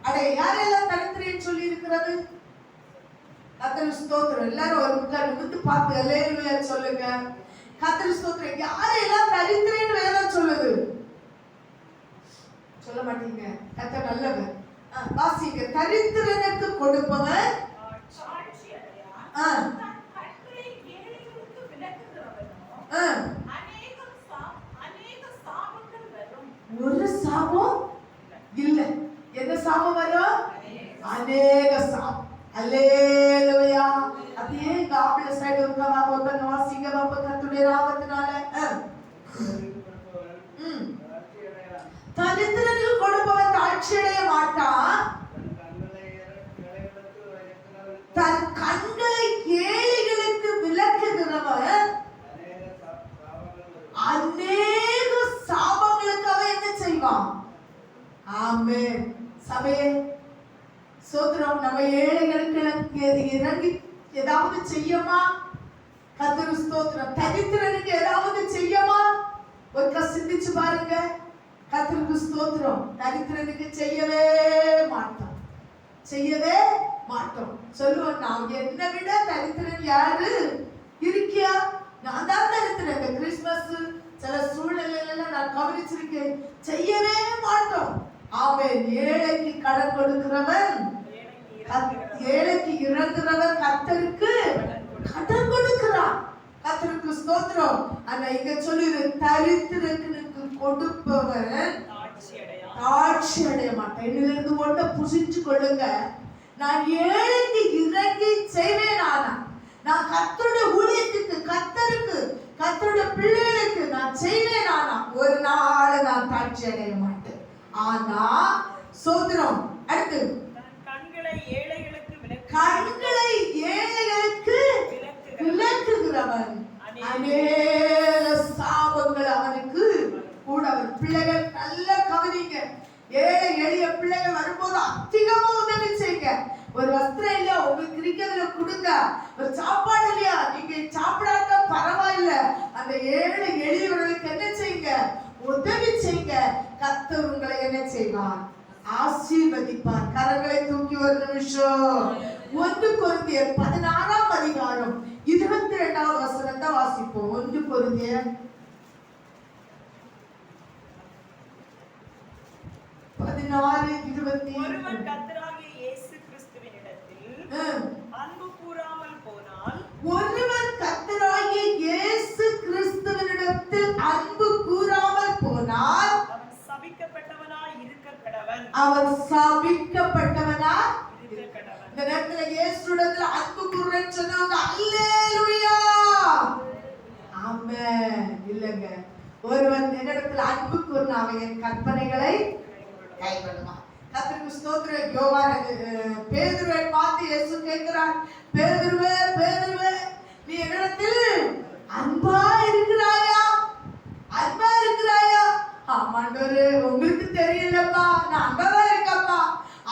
அடைய. யாரெல்லாம் தரித்திரன் சொல்லி இருக்கிறது? கர்த்தருக்கு ஸ்தோத்திரம். எல்லாரும் ஒரு முக்கால் நிமிர்ந்து பார்த்து அல்லேலூயா சொல்லுங்க. கர்த்தருக்கு ஸ்தோத்திரம். யாரெல்லாம் தரித்திரன் வேதம் சொல்லுது? சொல்ல மாட்டீங்க. கர்த்தர் நல்லவர். வாசிங்க. தரித்திரனுக்கு கொடுப்பவன் ஒரு சாபம் இல்ல. என்ன சாபம் வரும்? அநேக சாபம். அல்லேலூயா. அப்படியே காபில சைடு ஒருத்தங்க வாசிங்க பாப்பா கர்த்தருடைய நாமத்தினால. தரித்திரனுக்கு கொடுப்பவன் தாழ்ச்சி அடைய மாட்டான். தன் கண்களை ஏழைகளுக்கு விலக்குகிறவன் அநேக சாபங்களுக்கு அவன் என்ன செய்வான்? ஆமென். சபையே சோத்திரம். நம்ம ஏழைகளுக்கு இறங்கி ஏதாவது செய்யுமா? கர்த்தருக்கு ஸ்தோத்திரம். தரித்திரனுக்கு ஏதாவது செய்யுமா? ஒருக்கா சிந்திச்சு பாருங்க. கர்த்தருக்கு ஸ்தோத்திரம். தரித்திரனுக்கு செய்யவே மாட்டோம், செய்யவே மாட்டோம். சொல்லுவோம், நான் என்னை விட தரித்திரன் யாரு இருக்கியா? நான் தான் தரித்திரன். இந்த கிறிஸ்துமஸ் சில சூழ்நிலையில நான் கவனிச்சிருக்கேன், செய்யவே மாட்டோம். ஆமென். ஏழைக்கு கடன் கொடுக்கிறவன், ஏழைக்கு இறங்குறவன் கர்த்தருக்கு கடன் கொடுக்கிறான். கர்த்தருக்கு ஸ்தோத்திரம். ஆனா இங்க சொல்லுது, தரித்திரனுக்கு கொடுப்பவன் தாழ்ச்சி அடைய மாட்டான். என்னிலிருந்து ஒன்றை புசிச்சு கொள்ளுங்க. நான் ஏழைக்கு இறங்கி செய்வேன். ஆனா நான் கர்த்தருடைய ஊழியத்துக்கு, கர்த்தருக்கு, கர்த்தருடைய பிள்ளைகளுக்கு நான் செய்வேன். ஆனா ஒரு நாள் நான் தாழ்ச்சி அடைய மாட்டேன். ஆனா சோதரம். அடுத்து கண்களை ஏழைகளுக்கு விலக்குகிறவன் அநேக சாபங்கள் அவனுக்கு கூட. அவன் பிள்ளைகள் நல்ல கவனிங்க. ஏழை எளிய பிள்ளைகள் வரும்போது அதிகமா உதவி செய்யுங்க. ஒரு வஸ்திரம் இல்லையா, உங்களுக்கு இருக்கிறதுல கொடுங்க. ஒரு சாப்பாடு இல்லையா, நீங்க சாப்பிடாத பரவாயில்ல, அந்த ஏழை எளியவர்களுக்கு என்ன செய்யுங்க? உதவி செய்யுங்க. கர்த்தர் உங்களை என்ன செய்வார்? ஆசீர்வதிப்பார். கரங்களை தூக்கி ஒரு நிமிஷம் 1 கொரிந்தியர் 16ஆம் அதிகாரம் 22வது வசனத்தை வாசிப்போம். 1 கொரிந்தியர் 16:20. ஒருவன் கர்த்தராகிய இயேசு கிறிஸ்துவினிடத்தில் அன்பு கூறாமல் போனால், ஒருவன் கர்த்தராகிய இயேசு கிறிஸ்துவினிடத்தில் அன்பு கூறாமல் போனால் அவன் சபிக்கப்பட்டவனாய் இருக்க கடவன். அவன் சபிக்கப்பட்டவனா இருக்க கடவன். இந்த நேரத்துல இயேசுவிடத்துல அன்பு கூறுறேன்னு சொன்னவங்க அல்லேலூயா ஆமென். இல்லங்க, ஒருவன் என்னிடத்துல அன்பு கூர்னா அவன் என் கற்பனைகளை கைவிடுவான். கர்த்தருக்கு ஸ்தோத்திரம். யோவான் பேதுருவை பார்த்து இயேசு கேட்கிறார், பேதுருவே பேதுருவே, நீ என்னிடத்தில் அன்பா இருக்கிறாயா? அன்பா இருக்கிறாயா? ஆமாண்டவரே, உங்களுக்கு தெரியலப்பா, நான் அன்பா இருக்கப்பா.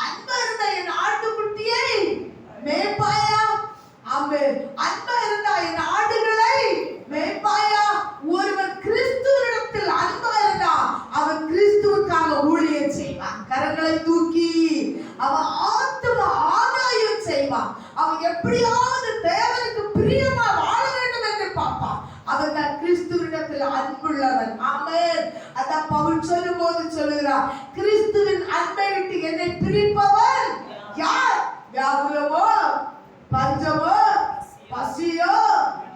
அன்பா இருந்த என் ஆட்டுக்குட்டியை மேய்ப்பாயா? ஆமென். அன்பா இருந்தா என் ஆடுகளை மேய்ப்பாயா? ஒருவன் கிறிஸ்துவினிடத்தில் அன்பா இருந்தா அவன் கிறிஸ்துவுக்காக ஊழியம் செய்வான். கரங்களை தூக்கி அவன் ஆத்தும ஆதாயம் செய்வான். அவன் எப்படியாவது தேவனுக்கு பிரியமா வாழ வேண்டும் என்று பார்ப்பான். அவன் தான் கிறிஸ்துவினிடத்தில் அன்புள்ளவன். ஆமென். அதான் பவுல் சொல்லும் போது சொல்லுகிறார், கிறிஸ்துவின் அன்பை விட்டு என்னை பிரிப்பவன் யார்? வியாகுலமோ, பஞ்சமோ, பசியோ,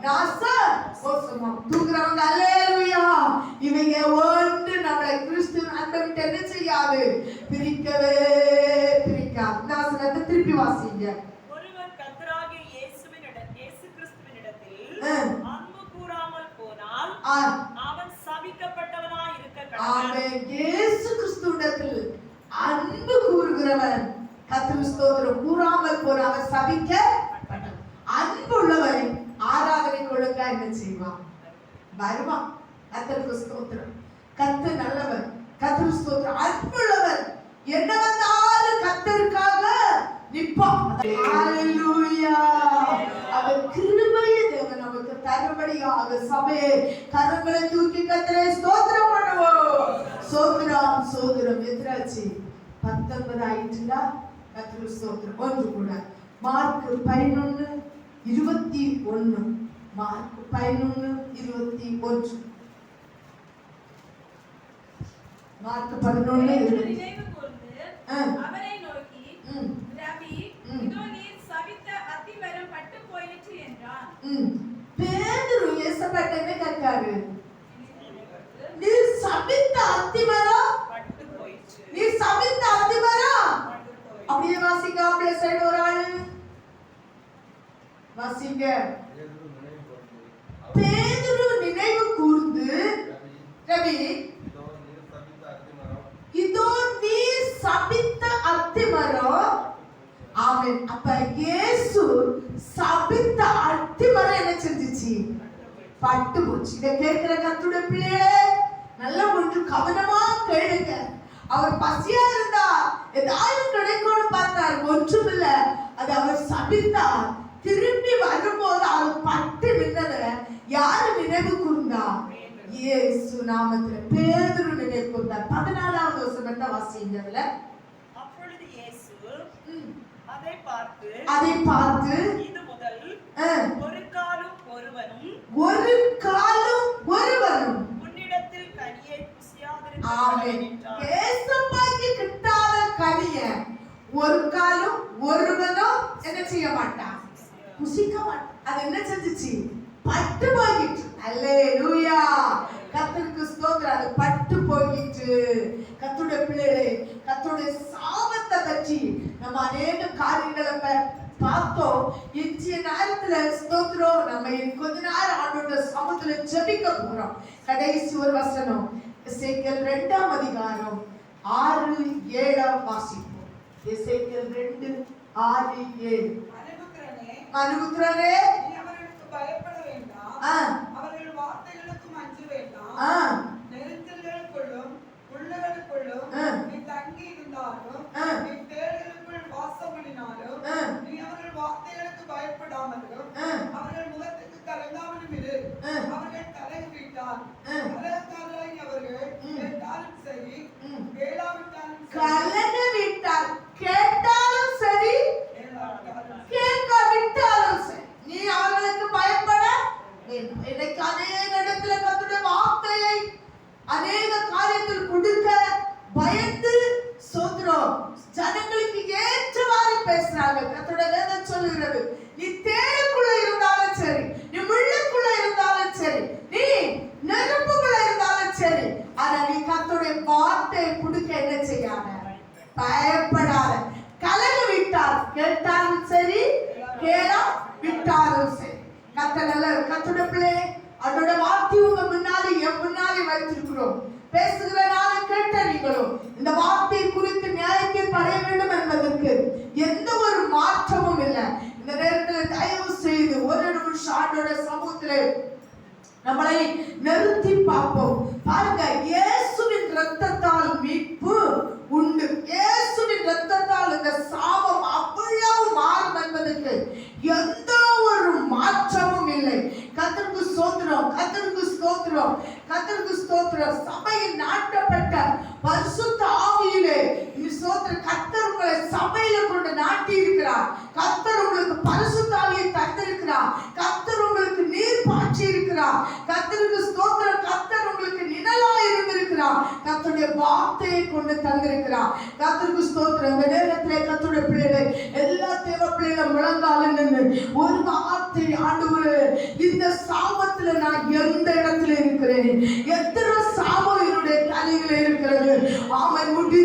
நாசம், மோசமோ. தூங்குறவங்க அல்லேலூயா. இவங்க ஒன்று நம்மளை கிறிஸ்துவின் அன்பை விட்டு என்ன செய்யாது? பிரிக்கவே பிரிக்காது. இந்த வசனத்தை திருப்பி வாசிங்க. ஒருவன் கர்த்தராகிய இயேசு கிறிஸ்துவினிடத்தில் அன்பு கூறாமல் போனால் அவன் சபிக்கப்பட்டவனாய் இருக்க கடவன். ஆமென். இயேசு கிறிஸ்துவிடத்தில் அன்பு கூறுகிறவன், கர்த்தருக்கு ஸ்தோத்திரம், கூறாமல் போற அவன் சபிக்கப்பட்டவன். அன்பு உள்ளவரை ஆராதனை கொடுக்க என்ன செய்வான்? வருவான். கர்த்தருக்கு ஸ்தோத்திரம். கர்த்தர் நல்லவர். கர்த்தருக்கு ஸ்தோத்திரம். அன்புள்ளவர் என்ன வந்தாலும் கர்த்தருக்காக நிற்பான். ஹalleluya. அவர் கிருபையை தேவன் நமக்கு தரும்படியாக சபையை கரங்களை தூக்கி கர்த்தரை ஸ்தோத்திரம் பண்ணுவோம். ஸ்தோத்திரம் ஸ்தோத்திரம். எதிராச்சு 19 ஆயிட்டுல கர்த்தருக்கு ஸ்தோத்திரம். ஒன்று கூட மார்க் 11:21. மார்க் 11:21. மார்க் 11:21. நினைவு கூர்ந்து அவரை நோக்கி, ரபி, இதோ நீர் சபித்த அத்திமரம் பட்டு போயிற்று என்றான். பேதுரு இயேசுவிட்ட கேட்காரு, நீர் சபித்த அத்திமரம் பட்டு போயிற்று. நீர் சபித்த அத்திமரம். அப்படியே வாசிங்க. அப்படியே சைடு ஒரு ஆளு வாசிங்க. பேதுரு நினைவு கூர்ந்து, ரவி, இதோ நீர் சபித்த அத்திமரம். ஆமென். அப்ப இயேசு சபித்த அத்திமரம் என்ன செஞ்சுச்சு? பட்டு போச்சு. இதை கேட்கிற கர்த்தருடைய பிள்ளைகளே, நல்ல ஒன்று கவனமா கேளுங்க. அவர் பசியா இருந்தா ஏதாவது கிடைக்கும்னு பார்த்தார், ஒன்றுமில்ல. அது அவர் சபித்தார். திரும்பி வரும்போது அவர் பட்டு நின்றத யாரு நினைவு கூர்ந்தா? இயேசு நாமத்துல பேதுரு நினைவு கூர்ந்தார். 14வது வசனத்தை வாசிங்கல. அப்பொழுது இயேசு அதை பார்த்து இது முதல் ஒரு காலும் ஒருவனும் உன்னிடத்தில் கனியை ஆமென். ஏசப்பாக்கு கிட்டாத கனிய ஒரு காலும் ஒருவனும் என்ன செய்ய மாட்டான்? புசிக்க மாட்டான். அது என்ன செஞ்சுச்சு? பட்டு போயிட்டு. அல்லேலூயா. கர்த்தருக்கு ஸ்தோத்திரம். அது பட்டு போயிட்டு. கர்த்தருடைய பிள்ளைகளே, கர்த்தருடைய சாபத்தை பற்றி நம்ம அநேக காரியங்களை பார்த்தோம். இன்றைய நேரத்துல ஸ்தோத்திரம், நம்ம கொஞ்ச நேரம் ஆண்டவருடைய சமூகத்துல ஜெபிக்க போறோம். கடைசி ஒரு வசனம், எசேக்கியேல் 2ஆம் அதிகாரம் 6-7 வாசிப்போம். எசேக்கியேல் 2:6-7. மனுபுத்திரனே, நீ அவர்களுக்கு பயப்பட வேண்டாம். அவர்கள் வார்த்தைகளுக்கும் அஞ்ச வேண்டாம். நெருக்கல்களுக்குள்ளும் உள்ளகளுக்குள்ளும் நீ தங்கி இருந்தாலும், நீ தேர்களுக்குள் வாசம் பண்ணினாலும், நீ அவர்கள் வார்த்தைகளுக்கு பயப்படாமலும் அவர்கள் முகத்துக்கு கலங்காமலும் இரு. அவர்கள் கலங்கிவிட்டார். கலகக்காரராய் அவர்கள் கேட்டாலும் சரி, கேளாவிட்டாலும் கலங்கிவிட்டார். கேட்டாலும் சரி, கேட்காவிட்டாலும் சரி, நீ அவர்களுக்கு பயப்பட வேண்டும். இன்னைக்கு அநேக இடத்துல கர்த்தருடைய வார்த்தையை அநேக காரியத்தில் கொடுக்க பயந்து சரி, ஆனா நீ கர்த்தருடைய வார்த்தையை கொடுக்க என்ன செய்யாத, பயப்படாத. கலங்க விட்டார், கேட்டாலும் சரி கேளா விட்டாலும் சரி. கர்த்தருடைய பிள்ளை, அதோட வார்த்தை உங்க முன்னாடி என் முன்னாடி வைத்திருக்கிறோம். பேசுகிற நானும் கேட்ட நீங்களும் இந்த வார்த்தை குறித்து நியாயத்தை படைய வேண்டும் என்பதற்கு எந்த ஒரு மாற்றமும் இல்லை. இந்த நேரத்தில் தயவு செய்து ஒரு நிமிஷம் ஆண்டோட சமூகத்திலே நம்மளை நிறுத்தி பார்ப்போம். பாருங்க, இயேசுவின் இரத்தத்தால் மீட்பு உண்டு. இயேசுவின் இரத்தத்தால் இந்த சாபம் அவ்வளவு மாறும் என்பதற்கு எந்த ஒரு மாற்றமும் இல்லை. கர்த்தருக்கு ஸ்தோத்திரம், கர்த்தருக்கு ஸ்தோத்திரம், கர்த்தருக்கு ஸ்தோத்திரம். சபையில் நாட்டப்பட்ட பரிசுத்த ஆவியிலே ஸ்தோத்திரம். கர்த்தர் உங்களை சபையில கொண்டு நாட்டி இருக்கிறார். கர்த்தர் உங்களுக்கு பரிசுத்த ஆவியை தந்திருக்கிறார். கர்த்தர் உங்களுக்கு நீர் பாய்ச்சி இருக்கிறார். கர்த்தருக்கு ஸ்தோத்திரம். கர்த்தர் உங்களுக்கு நிழலாய் இருந்திருக்கிறார். கர்த்தருடைய வார்த்தையை கொண்டு தந்திருக்கிறார். கர்த்தருக்கு ஸ்தோத்திரம். இந்த நேரத்திலே கர்த்தருடைய பிள்ளைகளை, எல்லா தேவ பிள்ளைகளும் முழங்கால நின்று ஒரு வார்த்தை, ஆண்டவரே இந்த சாபத்துல நான் எந்த இடத்துல இருக்கிறேன், எத்தனை சாபம் என்னுடைய தலையில இருக்கிறது, ஆமை முடி